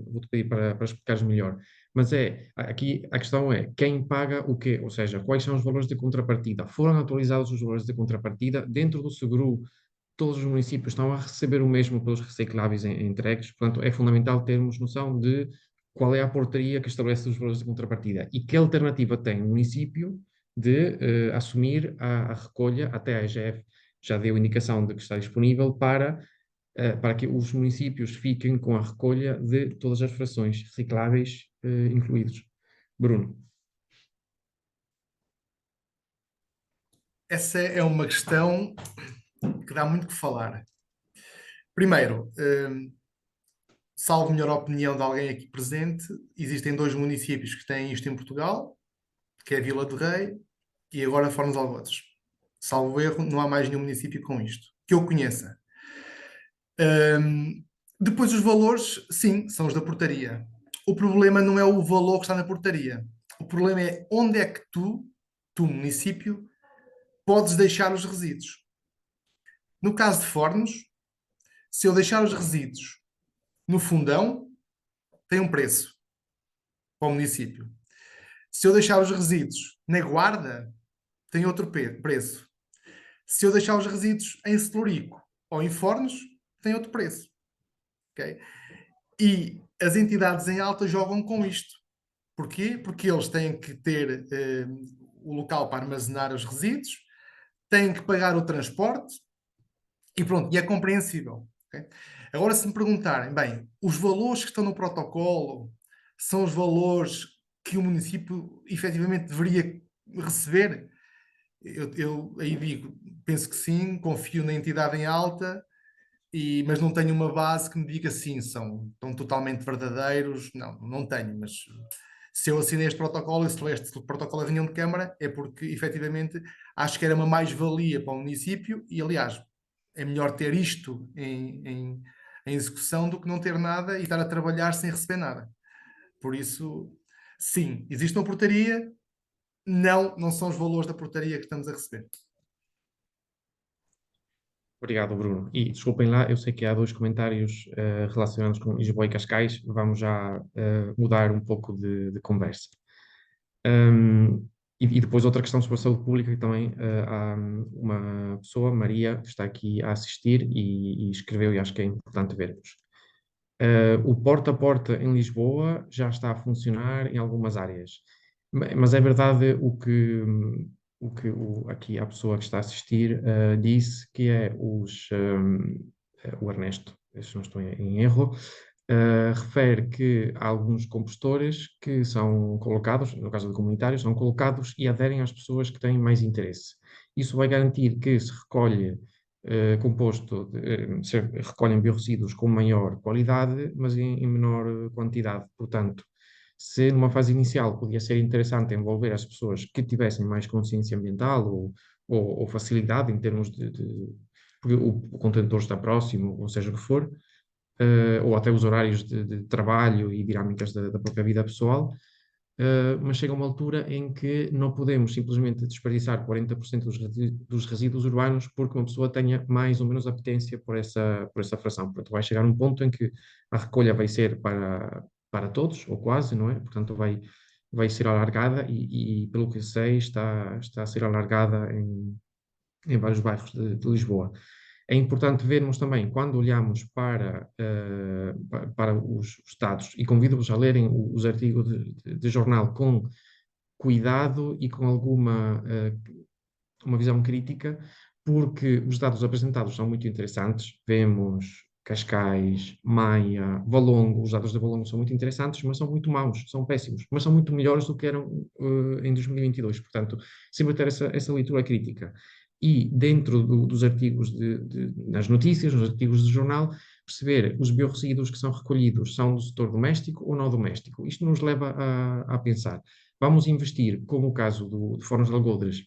vou-te pedir para explicares melhor, mas aqui a questão é quem paga o quê, ou seja, quais são os valores de contrapartida? Foram atualizados os valores de contrapartida dentro do seguro? Todos os municípios estão a receber o mesmo pelos recicláveis entregues, portanto é fundamental termos noção de qual é a portaria que estabelece os valores de contrapartida e que alternativa tem o município de assumir a recolha. Até a EGF já deu indicação de que está disponível para que os municípios fiquem com a recolha de todas as frações recicláveis incluídos. Bruno. Essa é uma questão que dá muito que falar. Primeiro, salvo melhor opinião de alguém aqui presente, existem 2 municípios que têm isto em Portugal, que é Vila de Rei e agora Fornos de Alvotes. Salvo erro, não há mais nenhum município com isto, que eu conheça. Depois os valores, sim, são os da portaria. O problema não é o valor que está na portaria. O problema é onde é que tu, município, podes deixar os resíduos. No caso de Fornos, se eu deixar os resíduos no fundão, tem um preço para o município. Se eu deixar os resíduos na guarda, tem outro preço. Se eu deixar os resíduos em Celurico ou em Fornos, tem outro preço. Okay? E as entidades em alta jogam com isto. Porquê? Porque eles têm que ter o local para armazenar os resíduos, têm que pagar o transporte e pronto, e é compreensível. Okay? Agora, se me perguntarem, bem, os valores que estão no protocolo são os valores que o município efetivamente deveria receber? Eu aí digo, penso que sim, confio na entidade em alta, mas não tenho uma base que me diga sim, estão totalmente verdadeiros. Não tenho, mas se eu assinei este protocolo e se este protocolo a reunião de Câmara, é porque efetivamente acho que era uma mais-valia para o município e, aliás, é melhor ter isto em execução do que não ter nada e estar a trabalhar sem receber nada. Por isso, sim, existe uma portaria, não são os valores da portaria que estamos a receber. Obrigado, Bruno. E desculpem lá, eu sei que há 2 comentários relacionados com Lisboa e Cascais, vamos já mudar um pouco de conversa. E depois outra questão sobre a saúde pública, que também há uma pessoa, Maria, que está aqui a assistir e escreveu, e acho que é importante vermos. O porta a porta em Lisboa já está a funcionar em algumas áreas, mas é verdade aqui a pessoa que está a assistir disse, que é o Ernesto, se não estou em erro, refere que há alguns compostores que são colocados, no caso de comunitários, são colocados e aderem às pessoas que têm mais interesse. Isso vai garantir que se recolhe composto, se recolhem biorresíduos com maior qualidade, mas em menor quantidade. Portanto, se numa fase inicial podia ser interessante envolver as pessoas que tivessem mais consciência ambiental ou facilidade em termos porque o contentor está próximo, ou seja o que for, ou até os horários de trabalho e dinâmicas da própria vida pessoal, mas chega uma altura em que não podemos simplesmente desperdiçar 40% dos resíduos urbanos porque uma pessoa tenha mais ou menos apetência por essa fração. Portanto, vai chegar um ponto em que a recolha vai ser para todos, ou quase, não é? Portanto, vai ser alargada e pelo que sei, está a ser alargada em vários bairros de Lisboa. É importante vermos também, quando olhamos para os dados, e convido-vos a lerem os artigos de jornal com cuidado e com uma visão crítica, porque os dados apresentados são muito interessantes. Vemos Cascais, Maia, Valongo, os dados de Valongo são muito interessantes, mas são muito maus, são péssimos, mas são muito melhores do que eram em 2022. Portanto, sempre ter essa leitura crítica. E dentro dos artigos nas notícias, nos artigos de jornal, perceber os biorresíduos que são recolhidos são do setor doméstico ou não doméstico. Isto nos leva a pensar, vamos investir, como o caso de Fornos de Algodres,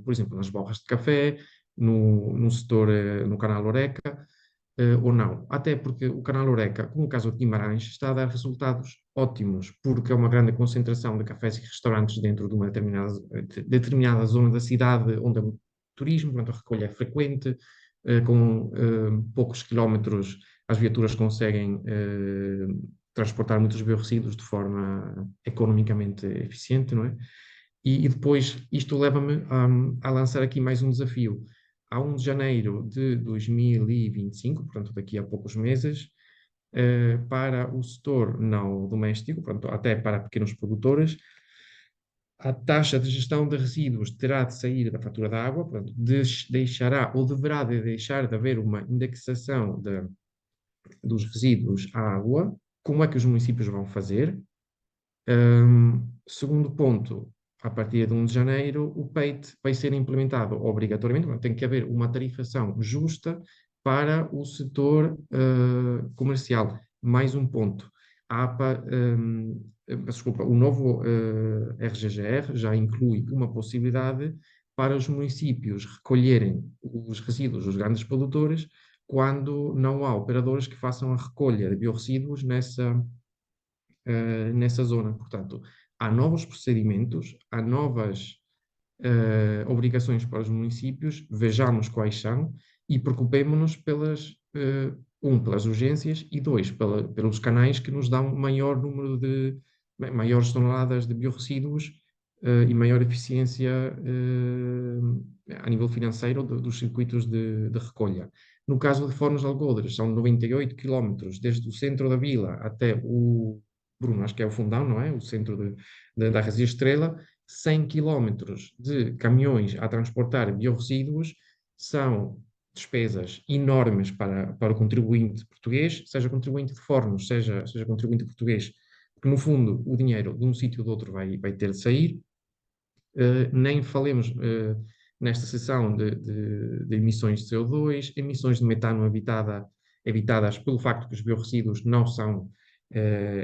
por exemplo, nas borras de café, no setor, no canal Oreca, ou não. Até porque o canal Oreca, como o caso de Guimarães, está a dar resultados ótimos, porque é uma grande concentração de cafés e restaurantes dentro de uma determinada zona da cidade onde há muito turismo, portanto a recolha é frequente, com poucos quilómetros as viaturas conseguem transportar muitos biorresíduos de forma economicamente eficiente, não é? E depois isto leva-me a lançar aqui mais um desafio. A 1 de janeiro de 2025, portanto daqui a poucos meses, para o setor não doméstico, portanto até para pequenos produtores, a taxa de gestão de resíduos terá de sair da fatura da água, portanto deixará ou deverá de deixar de haver uma indexação dos resíduos à água. Como é que os municípios vão fazer? Segundo ponto, a partir de 1 de janeiro, o PEIT vai ser implementado obrigatoriamente, tem que haver uma tarifação justa para o setor comercial. Mais um ponto, a APA, desculpa, o novo RGGR já inclui uma possibilidade para os municípios recolherem os resíduos dos grandes produtores quando não há operadores que façam a recolha de biorresíduos nessa zona. Portanto, há novos procedimentos, há novas obrigações para os municípios, vejamos quais são e preocupemos-nos pelas urgências e pelos canais que nos dão maior número maiores toneladas de biorresíduos e maior eficiência a nível financeiro dos circuitos de recolha. No caso de Fornos de Algodres, são 98 quilómetros desde o centro da vila até Bruno, acho que é o Fundão, não é? O centro da Resia Estrela. 100 quilómetros de caminhões a transportar biorresíduos são despesas enormes para o contribuinte português, seja contribuinte de Fornos, seja contribuinte português, porque no fundo o dinheiro de um sítio ou de outro vai ter de sair. Nem falemos nesta seção de emissões de CO2, emissões de metano evitadas pelo facto que os biorresíduos não são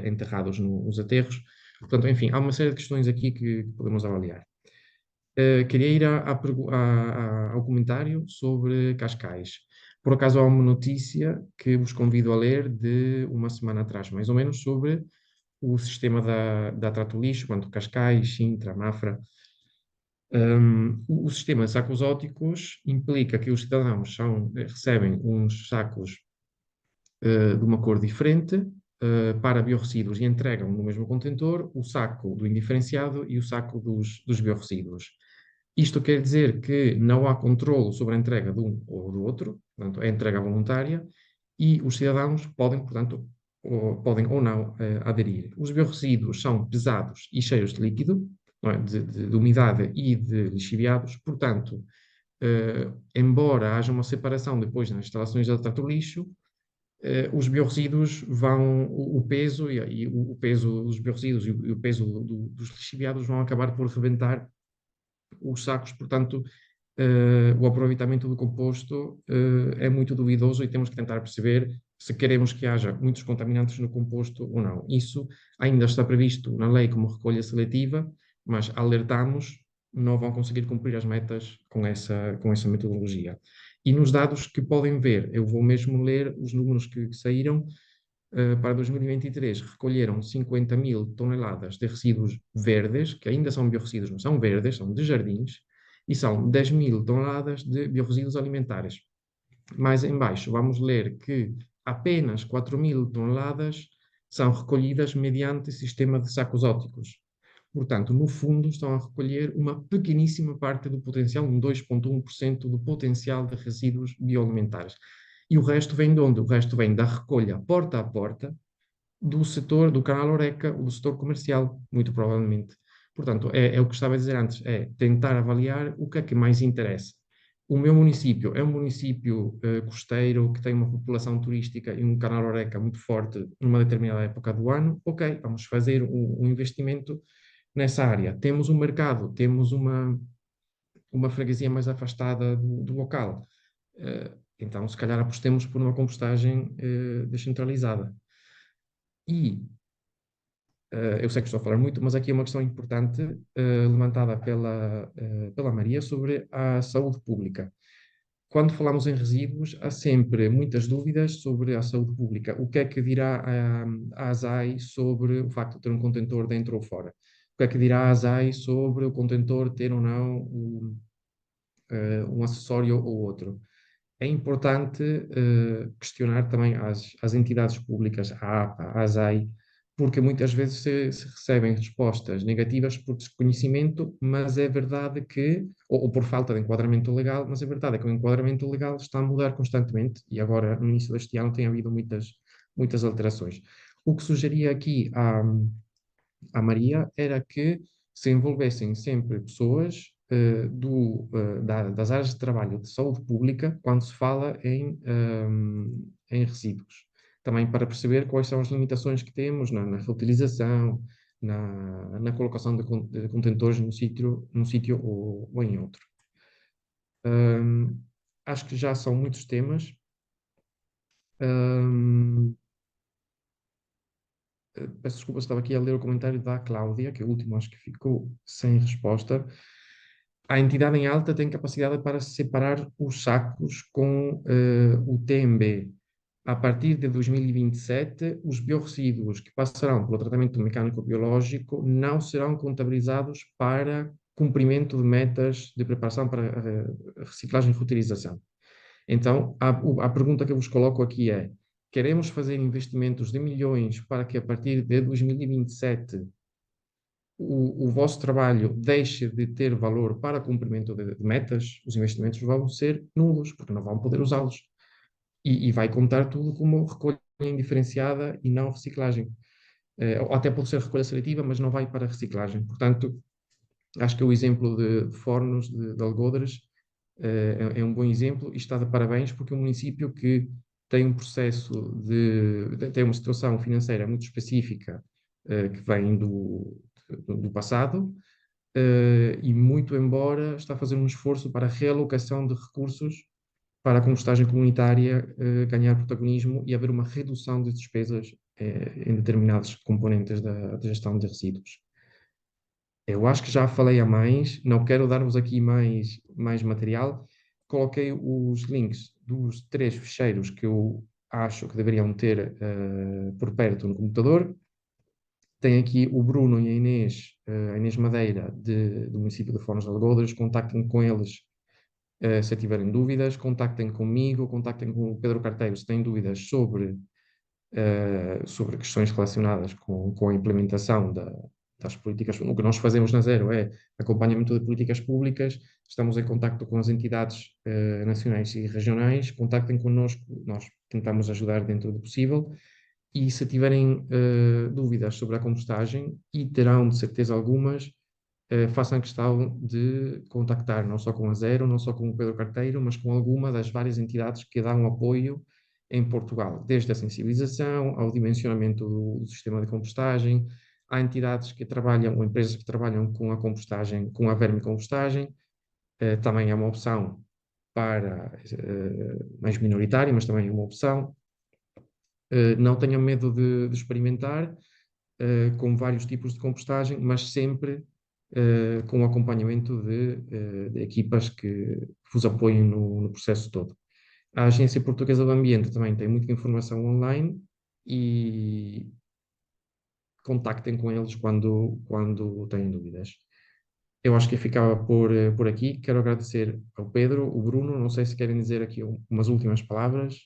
enterrados nos aterros. Portanto, enfim, há uma série de questões aqui que podemos avaliar. Queria ir ao comentário sobre Cascais. Por acaso há uma notícia que vos convido a ler de uma semana atrás, mais ou menos, sobre o sistema da Trato Lixo, quanto Cascais, Sintra, Mafra. O sistema de sacos ópticos implica que os cidadãos recebem uns sacos de uma cor diferente para biorresíduos e entregam no mesmo contentor o saco do indiferenciado e o saco dos biorresíduos. Isto quer dizer que não há controle sobre a entrega de um ou do outro, portanto, é entrega voluntária e os cidadãos podem, portanto, podem ou não aderir. Os biorresíduos são pesados e cheios de líquido, não é? de umidade e de lixiviados, portanto, embora haja uma separação depois nas instalações de trato lixo, os biorresíduos o peso o peso dos biorresíduos e o peso dos lixiviados vão acabar por rebentar os sacos, portanto, o aproveitamento do composto é muito duvidoso e temos que tentar perceber se queremos que haja muitos contaminantes no composto ou não. Isso ainda está previsto na lei como recolha seletiva, mas alertamos, não vão conseguir cumprir as metas com essa metodologia. E nos dados que podem ver, eu vou mesmo ler os números que saíram, para 2023 recolheram 50.000 toneladas de resíduos verdes, que ainda são biorresíduos, não são verdes, são de jardins, e são 10.000 toneladas de biorresíduos alimentares. Mais em baixo, vamos ler que apenas 4.000 toneladas são recolhidas mediante sistema de sacos ópticos. Portanto, no fundo, estão a recolher uma pequeníssima parte do potencial, um 2,1% do potencial de resíduos bioalimentares. E o resto vem de onde? O resto vem da recolha porta a porta do setor, do canal Horeca, ou do setor comercial, muito provavelmente. Portanto, é o que estava a dizer antes, é tentar avaliar o que é que mais interessa. O meu município é um município costeiro que tem uma população turística e um canal Horeca muito forte numa determinada época do ano. Ok, vamos fazer um investimento nessa área. Temos um mercado, temos uma freguesia mais afastada do local. Então, se calhar apostemos por uma compostagem descentralizada. E eu sei que estou a falar muito, mas aqui é uma questão importante levantada pela Maria sobre a saúde pública. Quando falamos em resíduos, há sempre muitas dúvidas sobre a saúde pública. O que é que dirá a ASAI sobre o facto de ter um contentor dentro ou fora? O que é que dirá a ASAI sobre o contentor ter ou não um acessório ou outro? É importante questionar também as entidades públicas, a APA, a ASAI, porque muitas vezes se recebem respostas negativas por desconhecimento, mas é verdade que, ou por falta de enquadramento legal, mas é verdade que o enquadramento legal está a mudar constantemente e agora, no início deste ano, tem havido muitas alterações. O que sugeria aqui à Maria era que se envolvessem sempre pessoas das áreas de trabalho de saúde pública quando se fala em resíduos. Também para perceber quais são as limitações que temos na reutilização, na colocação de contentores num sítio ou em outro. Acho que já são muitos temas. Peço desculpa, estava aqui a ler o comentário da Cláudia, que é o último acho que ficou sem resposta. A entidade em alta tem capacidade para separar os sacos com o TMB. A partir de 2027, os biorresíduos que passarão pelo tratamento mecânico-biológico não serão contabilizados para cumprimento de metas de preparação para reciclagem e reutilização. Então, a pergunta que eu vos coloco aqui é: queremos fazer investimentos de milhões para que a partir de 2027 o vosso trabalho deixe de ter valor para cumprimento de metas? Os investimentos vão ser nulos, porque não vão poder usá-los. E vai contar tudo como recolha indiferenciada e não reciclagem. Ou até pode ser recolha seletiva, mas não vai para reciclagem. Portanto, acho que o exemplo de Fornos, de Algodres, é um bom exemplo e está de parabéns, porque é um município que tem um processo tem uma situação financeira muito específica que vem do passado e muito embora está a fazer um esforço para a realocação de recursos para a compostagem comunitária ganhar protagonismo e haver uma redução de despesas em determinados componentes da gestão de resíduos. Eu acho que já falei a mais, não quero dar-vos aqui mais material. Coloquei os links dos 3 ficheiros que eu acho que deveriam ter por perto no computador. Tem aqui o Bruno e a Inês Madeira, do município de Foz de Algodres. Contactem com eles se tiverem dúvidas, contactem comigo, contactem com o Pedro Carteiro se têm dúvidas sobre questões relacionadas com a implementação das políticas. O que nós fazemos na Zero é acompanhamento de políticas públicas, estamos em contacto com as entidades nacionais e regionais, contactem connosco, nós tentamos ajudar dentro do possível, e se tiverem dúvidas sobre a compostagem, e terão de certeza algumas, façam questão de contactar não só com a Zero, não só com o Pedro Carteiro, mas com alguma das várias entidades que dão apoio em Portugal, desde a sensibilização ao dimensionamento do sistema de compostagem. Há entidades que trabalham, ou empresas que trabalham com a compostagem, com a vermicompostagem, também é uma opção para mais minoritária, mas também é uma opção. Não tenham medo de experimentar com vários tipos de compostagem, mas sempre com o acompanhamento de equipas que vos apoiem no processo todo. A Agência Portuguesa do Ambiente também tem muita informação online e contactem com eles quando têm dúvidas. Eu acho que ficava por aqui. Quero agradecer ao Pedro, o Bruno, não sei se querem dizer aqui umas últimas palavras.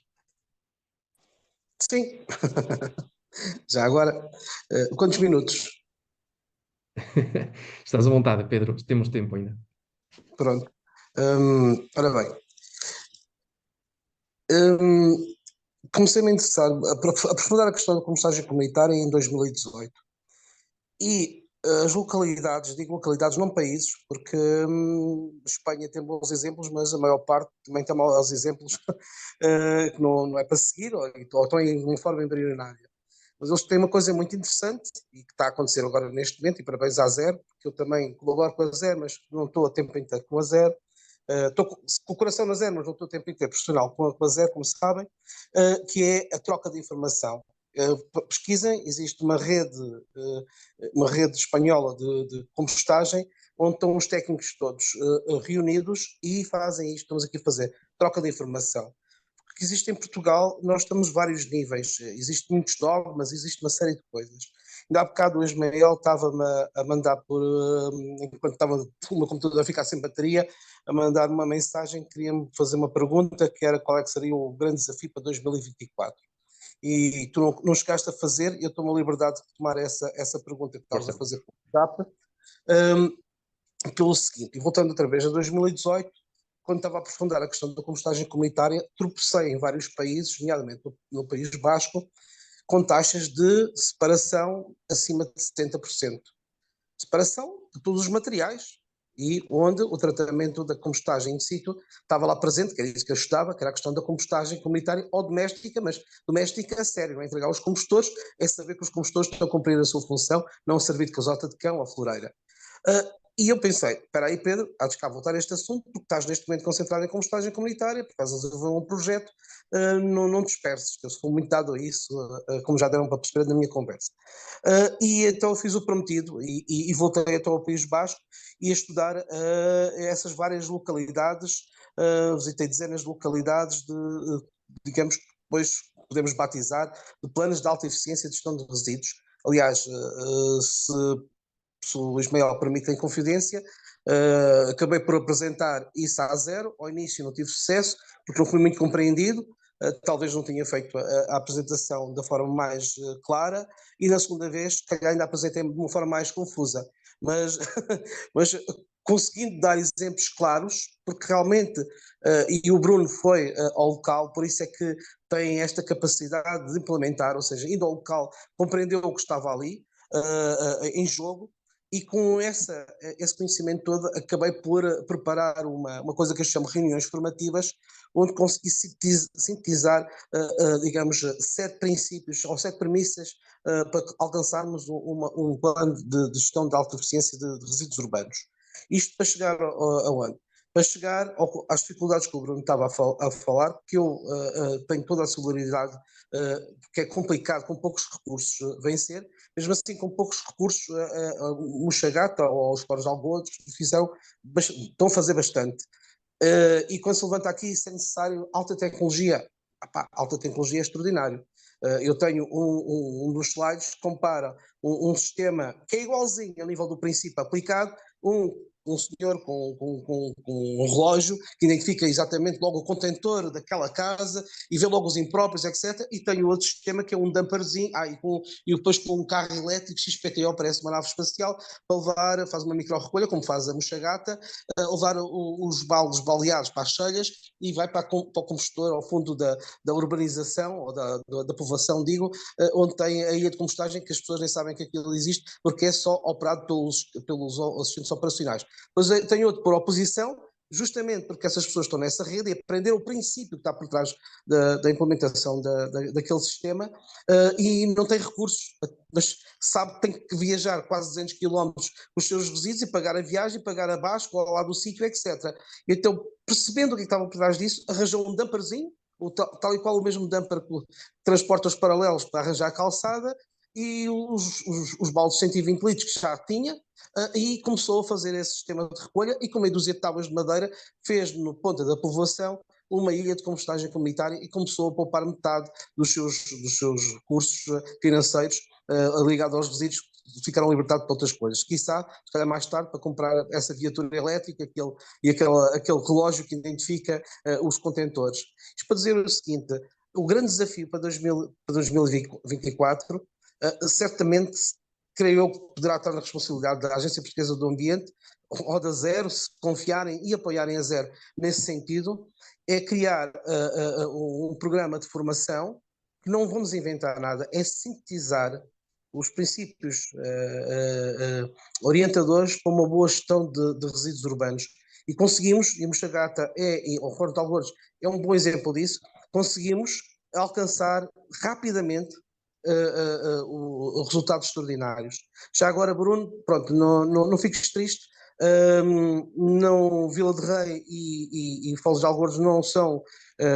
Sim. Já agora, quantos minutos? Estás à vontade, Pedro, temos tempo ainda. Pronto. Ora bem. Comecei-me a interessar, a aprofundar a questão da compostagem comunitária em 2018. E as localidades, digo localidades, não países, porque Espanha tem bons exemplos, mas a maior parte também tem maus exemplos que não é para seguir, ou estão em forma embrionária. Mas eles têm uma coisa muito interessante e que está a acontecer agora neste momento, e parabéns à Zero, porque eu também colaboro com a Zero, mas não estou a tempo inteiro com a Zero. Estou com o coração na Zero, mas não estou a tempo inteiro profissional com a Zero, como sabem, que é a troca de informação. Pesquisem, existe uma rede espanhola de compostagem, onde estão os técnicos todos reunidos e fazem isto que estamos aqui a fazer, troca de informação. Porque existe em Portugal, nós estamos vários níveis, existem muitos dogmas, existe uma série de coisas. Ainda há bocado o Ismael estava-me a mandar enquanto estava o meu computador a ficar sem bateria, a mandar uma mensagem, queria-me fazer uma pergunta, que era qual é que seria o grande desafio para 2024. E tu não chegaste a fazer, e eu tomo a liberdade de tomar essa pergunta que estavas a fazer com o WhatsApp, pelo seguinte, e voltando outra vez a 2018, quando estava a aprofundar a questão da compostagem comunitária, tropecei em vários países, nomeadamente no País Basco, com taxas de separação acima de 70%. Separação de todos os materiais, e onde o tratamento da compostagem in situ estava lá presente, que era isso que eu estudava, que era a questão da compostagem comunitária ou doméstica, mas doméstica a sério, não é entregar aos compostores, é saber que os compostores estão a cumprir a sua função, não servir de casota de cão ou floreira. E eu pensei, espera aí Pedro, há de cá voltar a este assunto, porque estás neste momento concentrado em compostagem comunitária, por causa de um projeto, não disperses, que eu sou muito dado a isso, como já deram para perceber na minha conversa. E então fiz o prometido e voltei então ao País Basco e a estudar essas várias localidades, visitei dezenas de localidades digamos que depois podemos batizar, de planos de alta eficiência de gestão de resíduos. Aliás, se o Ismael permite em confidência, acabei por apresentar isso à Zero. Ao início não tive sucesso, porque não fui muito compreendido, talvez não tinha feito a apresentação da forma mais clara, e na segunda vez, calhar ainda apresentei-me de uma forma mais confusa, mas conseguindo dar exemplos claros, porque realmente, e o Bruno foi ao local, por isso é que tem esta capacidade de implementar, ou seja, indo ao local, compreendeu o que estava ali em jogo, e com esse conhecimento todo acabei por preparar uma coisa que eu chamo reuniões formativas, onde consegui sintetizar, digamos, 7 princípios ou 7 premissas para alcançarmos um plano de gestão de alta eficiência de resíduos urbanos. Isto para chegar aonde? Para chegar às dificuldades que o Bruno estava a falar, que eu tenho toda a solidariedade, porque é complicado com poucos recursos vencer, mesmo assim com poucos recursos, o Chagata ou os Coros Algodos estão a fazer bastante. E quando se levanta aqui, se é necessário alta tecnologia, alta tecnologia é extraordinário. Eu tenho um dos slides que compara um sistema que é igualzinho a nível do princípio aplicado, um senhor com um relógio que identifica exatamente logo o contentor daquela casa e vê logo os impróprios, etc. E tenho outro sistema que é um dumperzinho, e depois com um carro elétrico XPTO, parece uma nave espacial, para levar, faz uma micro-recolha, como faz a Mochagata, levar os baldes baleados para as cheias e vai para o compostor ao fundo da urbanização, ou da povoação, digo, onde tem a ilha de compostagem, que as pessoas nem sabem que aquilo existe, porque é só operado pelos assistentes operacionais. Depois tem outro por oposição, justamente porque essas pessoas estão nessa rede e aprenderam o princípio que está por trás da implementação daquele sistema, e não tem recursos, mas sabe que tem que viajar quase 200 km com os seus resíduos e pagar a viagem, pagar a Basco, ao lado do sítio, etc. Então, percebendo o que estava por trás disso, arranjou um dumperzinho, tal e qual o mesmo dumper que transporta os paralelos para arranjar a calçada, e os baldes de 120 litros que já tinha, e começou a fazer esse sistema de recolha, e com meia dúzia de tábuas de madeira fez no ponta da povoação uma ilha de compostagem comunitária e começou a poupar metade dos seus recursos financeiros ligados aos resíduos, que ficaram libertados para outras coisas. Quiçá, se calhar mais tarde, para comprar essa viatura elétrica aquele relógio que identifica os contentores. Isto para dizer o seguinte: o grande desafio para 2024, certamente, creio eu, que poderá estar na responsabilidade da Agência Portuguesa do Ambiente ou da Zero, se confiarem e apoiarem a Zero nesse sentido, é criar um programa de formação que não vamos inventar nada, é sintetizar os princípios orientadores para uma boa gestão de resíduos urbanos. E conseguimos, e a Mochagata o Fórum de Algordes é um bom exemplo disso, conseguimos alcançar rapidamente resultados extraordinários. Já agora, Bruno, pronto, não fiques triste, não, Vila de Rei e Foz de Algordes não são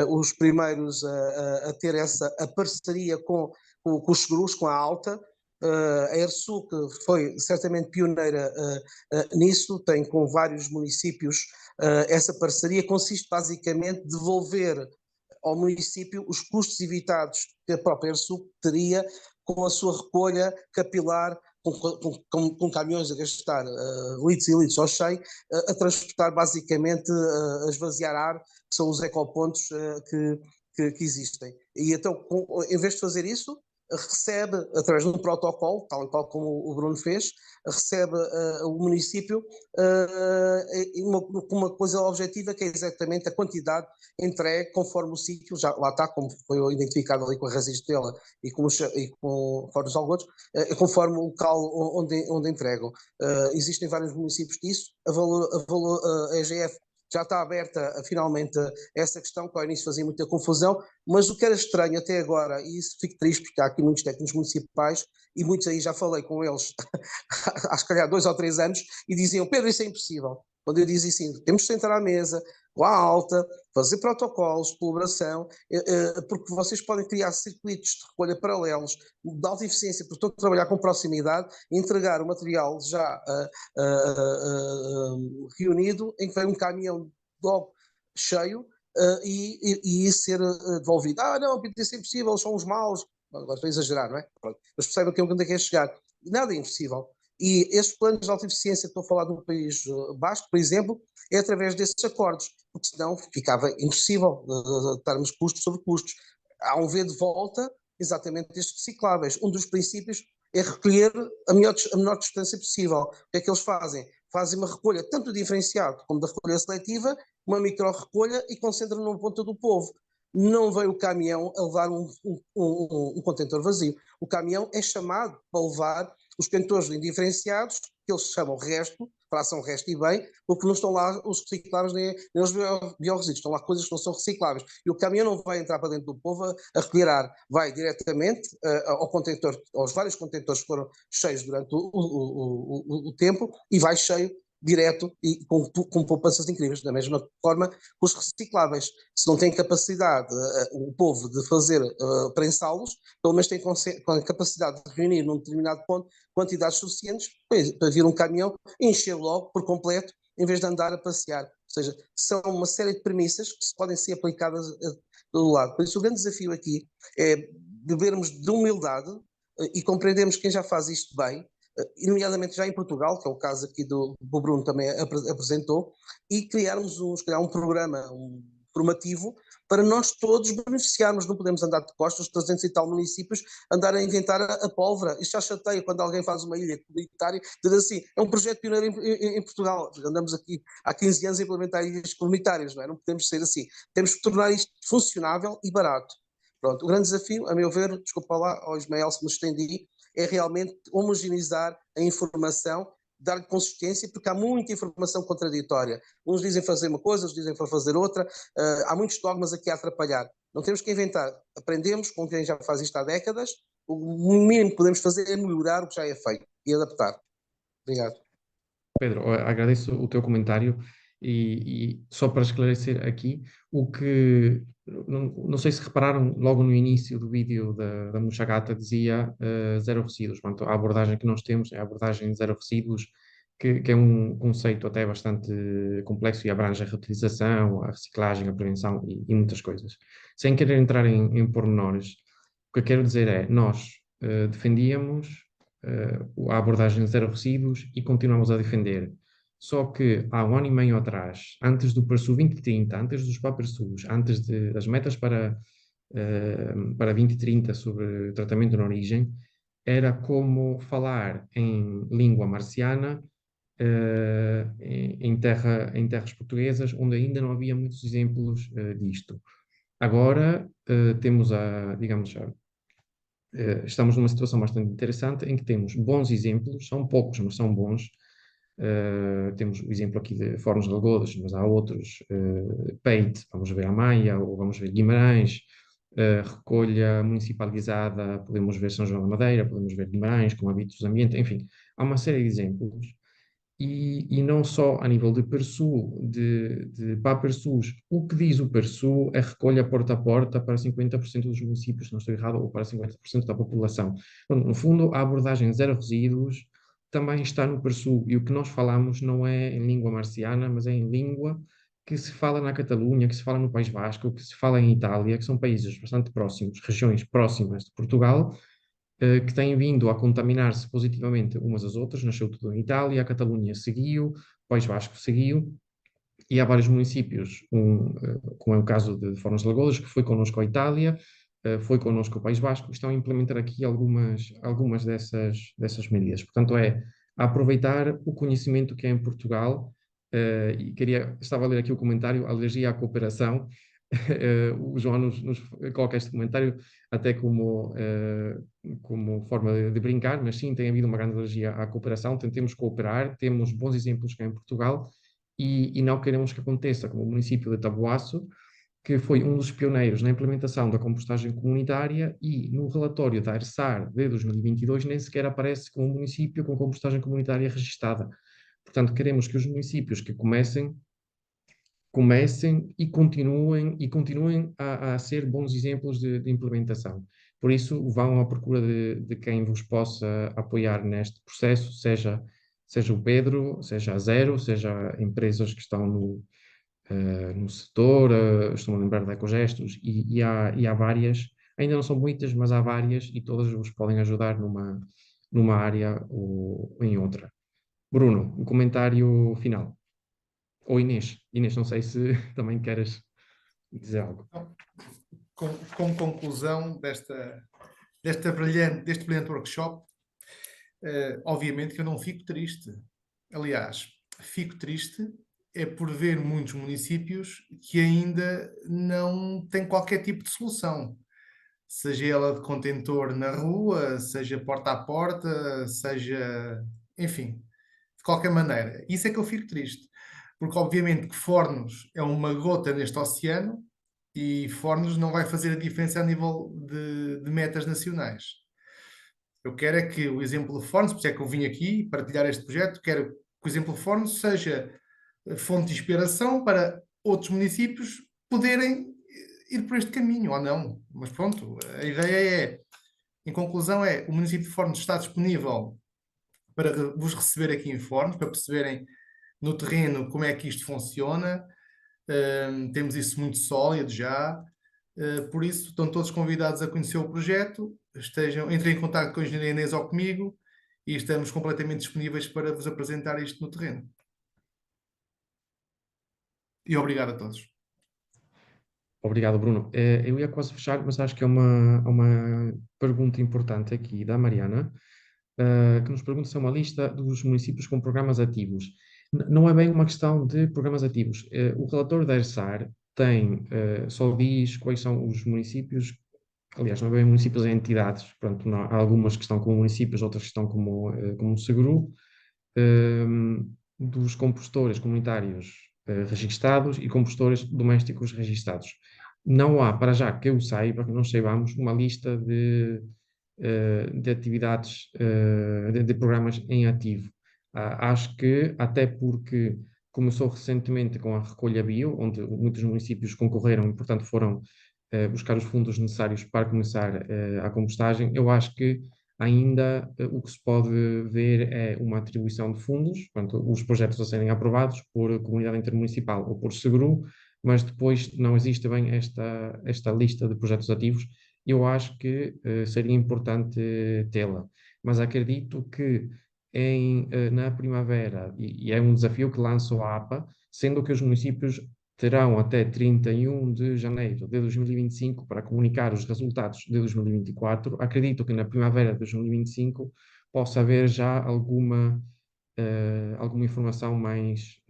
os primeiros a ter a parceria com os seguros, com a Alta. A ERSU, que foi certamente pioneira nisso, tem com vários municípios essa parceria, consiste basicamente em devolver ao município os custos evitados que a própria ERSU teria com a sua recolha capilar, com caminhões a gastar litros e litros ao cheio, a transportar basicamente, a esvaziar ar, que são os ecopontos que existem. E então, em vez de fazer isso, recebe, através de um protocolo, tal e qual como o Bruno fez, recebe o município uma coisa objetiva, que é exatamente a quantidade entregue conforme o sítio, já lá está, como foi identificado ali com a Resistela e com o Fórum dos Algordes, conforme o local onde entregam. Existem vários municípios disso, a EGF já está aberta finalmente essa questão, que ao início fazia muita confusão, mas o que era estranho até agora, e isso fico triste porque há aqui muitos técnicos municipais, e muitos aí já falei com eles há se calhar 2 ou 3 anos, e diziam: Pedro, isso é impossível. Quando eu dizia assim, temos de sentar à mesa, com a Alta, fazer protocolos de colaboração, porque vocês podem criar circuitos de recolha paralelos, de alta eficiência, porque estão a trabalhar com proximidade, entregar o material já reunido, em que vem um caminhão logo cheio e ser devolvido. Não, isso é impossível, eles são os maus. Agora estou a exagerar, não é? Mas percebem que onde é que é chegar. Nada é impossível. E estes planos de alta eficiência, estou a falar do País Basco, por exemplo, é através desses acordos, porque senão ficava impossível estarmos custos sobre custos. Há um V de volta exatamente destes recicláveis. Um dos princípios é recolher a menor distância possível. O que é que eles fazem? Fazem uma recolha tanto diferenciado como da recolha seletiva, uma micro-recolha, e concentram numa ponta do povo. Não veio o caminhão a levar um contentor vazio. O caminhão é chamado para levar os contentores indiferenciados, que eles chamam resto, fração resto e bem, porque não estão lá os recicláveis nem os biorresíduos, estão lá coisas que não são recicláveis. E o caminhão não vai entrar para dentro do povo a recolher ar, vai diretamente ao contentor, aos vários contentores que foram cheios durante o tempo, e vai cheio direto e com poupanças incríveis. Da mesma forma que os recicláveis, se não tem capacidade o povo de fazer prensá-los, pelo menos tem capacidade de reunir num determinado ponto quantidades suficientes para vir um caminhão e encher logo por completo, em vez de andar a passear. Ou seja, são uma série de premissas que podem ser aplicadas do lado. Por isso, o grande desafio aqui é bebermos de humildade e compreendermos quem já faz isto bem, nomeadamente já em Portugal, que é o caso aqui do Bruno também apresentou, e criarmos um programa formativo para nós todos beneficiarmos. Não podemos andar de costas, os 300 e tal municípios, andar a inventar a pólvora. Isto já chateia quando alguém faz uma ilha comunitária, dizer assim, é um projeto pioneiro em Portugal. Andamos aqui há 15 anos a implementar ilhas comunitárias, não é? Não podemos ser assim. Temos que tornar isto funcionável e barato. Pronto, o grande desafio, a meu ver, desculpa lá, ao Ismael se me estendi, é realmente homogeneizar a informação, dar-lhe consistência, porque há muita informação contraditória. Uns dizem fazer uma coisa, outros dizem para fazer outra. Há muitos dogmas aqui a atrapalhar. Não temos que inventar. Aprendemos com quem já faz isto há décadas. O mínimo que podemos fazer é melhorar o que já é feito e adaptar. Obrigado. Pedro, agradeço o teu comentário e só para esclarecer aqui, o que não sei se repararam, logo no início do vídeo da Mochagata dizia zero resíduos. Portanto, a abordagem que nós temos é a abordagem de zero resíduos, que é um conceito até bastante complexo e abrange a reutilização, a reciclagem, a prevenção e muitas coisas. Sem querer entrar em pormenores, o que eu quero dizer é, nós defendíamos a abordagem zero resíduos e continuamos a defender. Só que há 1 ano e meio atrás, antes do Parsul 2030, antes dos Parsus, antes das metas para 2030 sobre tratamento na origem, era como falar em língua marciana em terras portuguesas, onde ainda não havia muitos exemplos disto. Agora temos digamos, estamos numa situação bastante interessante em que temos bons exemplos, são poucos, mas são bons. Temos o exemplo aqui de Fóruns de Lagoas, mas há outros, Peite, vamos ver a Maia, ou vamos ver Guimarães, recolha municipalizada, podemos ver São João da Madeira, podemos ver Guimarães, com hábitos de ambiente, enfim, há uma série de exemplos. E não só a nível de PERSU, de PAPERSUs. O que diz o PERSU é recolha porta a porta para 50% dos municípios, se não estou errado, ou para 50% da população. Então, no fundo, a abordagem zero resíduos também está no PERSU, e o que nós falamos não é em língua marciana, mas é em língua que se fala na Catalunha, que se fala no País Vasco, que se fala em Itália, que são países bastante próximos, regiões próximas de Portugal, que têm vindo a contaminar-se positivamente umas às outras. Nasceu tudo em Itália, a Catalunha seguiu, o País Vasco seguiu, e há vários municípios, como é o caso de Fóruns de Lagoas, que foi connosco a Itália, foi connosco o País Vasco, que estão a implementar aqui algumas dessas medidas. Portanto, é aproveitar o conhecimento que é em Portugal, e estava a ler aqui o comentário, alergia à cooperação. O João nos coloca este comentário até como forma de brincar, mas sim, tem havido uma grande alergia à cooperação. Tentemos cooperar, temos bons exemplos cá em Portugal e não queremos que aconteça como o município de Taboaço, que foi um dos pioneiros na implementação da compostagem comunitária, e no relatório da ERSAR de 2022 nem sequer aparece como um município com compostagem comunitária registada. Portanto, queremos que os municípios que comecem e continuem a ser bons exemplos de implementação. Por isso, vão à procura de quem vos possa apoiar neste processo, seja o Pedro, seja a Zero, seja empresas que estão no setor, estou-me a lembrar da Ecogestos, e há várias, ainda não são muitas, mas há várias, e todas vos podem ajudar numa área ou em outra. Bruno, um comentário final. Ou Inês, não sei se também queres dizer algo. Com conclusão deste brilhante workshop, obviamente que eu não fico triste. Aliás, fico triste é por ver muitos municípios que ainda não têm qualquer tipo de solução. Seja ela de contentor na rua, seja porta a porta, seja... Enfim, de qualquer maneira. Isso é que eu fico triste. Porque, obviamente, que Fornos é uma gota neste oceano e Fornos não vai fazer a diferença a nível de metas nacionais. Eu quero é que o exemplo de Fornos, por isso é que eu vim aqui partilhar este projeto, quero que o exemplo de Fornos seja fonte de inspiração para outros municípios poderem ir por este caminho, ou não. Mas pronto, a ideia é, em conclusão, o município de Fornos está disponível para vos receber aqui em Fornos, para perceberem no terreno como é que isto funciona. Temos isso muito sólido já. Por isso, estão todos convidados a conhecer o projeto. Entrem em contato com a engenharia Inês ou comigo e estamos completamente disponíveis para vos apresentar isto no terreno. E obrigado a todos. Obrigado, Bruno. Eu ia quase fechar, mas acho que é uma pergunta importante aqui da Mariana, que nos pergunta se é uma lista dos municípios com programas ativos. Não é bem uma questão de programas ativos. O relatório da ERSAR só diz quais são os municípios, aliás, não é bem municípios, é entidades. Pronto, há algumas que estão como municípios, outras que estão como seguro, dos compostores comunitários registados e compostores domésticos registados. Não há, para já que eu saiba, que nós saibamos, uma lista de atividades, de programas em ativo. Acho que, até porque começou recentemente com a recolha bio, onde muitos municípios concorreram e, portanto, foram buscar os fundos necessários para começar a compostagem. Eu acho que ainda o que se pode ver é uma atribuição de fundos, portanto, os projetos a serem aprovados por comunidade intermunicipal ou por SEGRU, mas depois não existe bem esta lista de projetos ativos. Eu acho que seria importante tê-la, mas acredito que na primavera, e é um desafio que lanço a APA, sendo que os municípios terão até 31 de janeiro de 2025 para comunicar os resultados de 2024. Acredito que na primavera de 2025 possa haver já alguma informação mais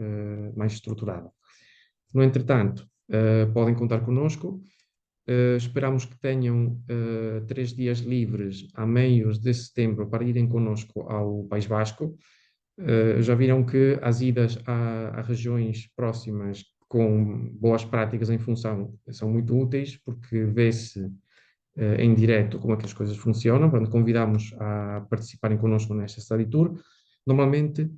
estruturada. No entretanto, podem contar connosco. Esperamos que tenham 3 dias livres a meios de setembro para irem connosco ao País Vasco. Já viram que as idas a regiões próximas com boas práticas em função são muito úteis, porque vê-se em direto como é que as coisas funcionam. Portanto, convidamos a participarem connosco nesta study tour. Normalmente,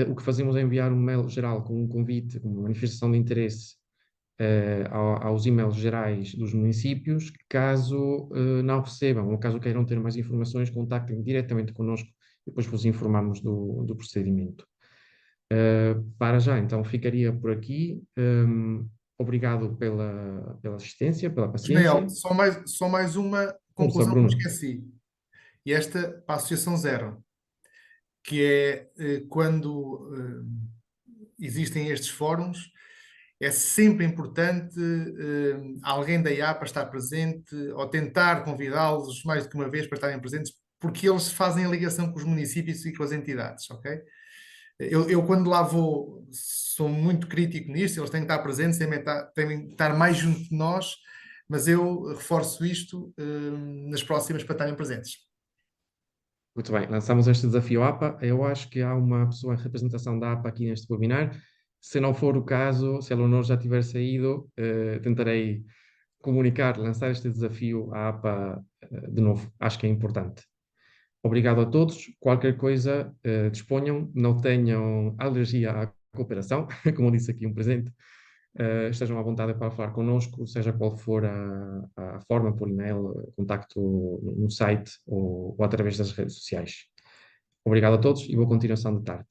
o que fazemos é enviar um mail geral com um convite, uma manifestação de interesse aos e-mails gerais dos municípios. Caso não recebam, ou caso queiram ter mais informações, contactem diretamente connosco e depois vos informamos do procedimento. Para já, então, ficaria por aqui. Obrigado pela assistência, pela paciência. Ismael, só mais uma conclusão que me esqueci. E esta para a Associação Zero, que é quando existem estes fóruns, é sempre importante alguém da IAPA estar presente ou tentar convidá-los mais do que uma vez para estarem presentes, porque eles fazem a ligação com os municípios e com as entidades, ok? Eu quando lá vou, sou muito crítico nisto, eles têm que estar presentes, têm que estar mais junto de nós, mas eu reforço isto nas próximas para estarem presentes. Muito bem, lançamos este desafio APA. Eu acho que há uma pessoa em representação da APA aqui neste webinar. Se não for o caso, se a Leonor já tiver saído, tentarei comunicar, lançar este desafio à APA de novo. Acho que é importante. Obrigado a todos. Qualquer coisa, disponham, não tenham alergia à cooperação, como disse aqui um presente. Estejam à vontade para falar connosco, seja qual for a forma, por e-mail, contacto no site ou através das redes sociais. Obrigado a todos e boa continuação de tarde.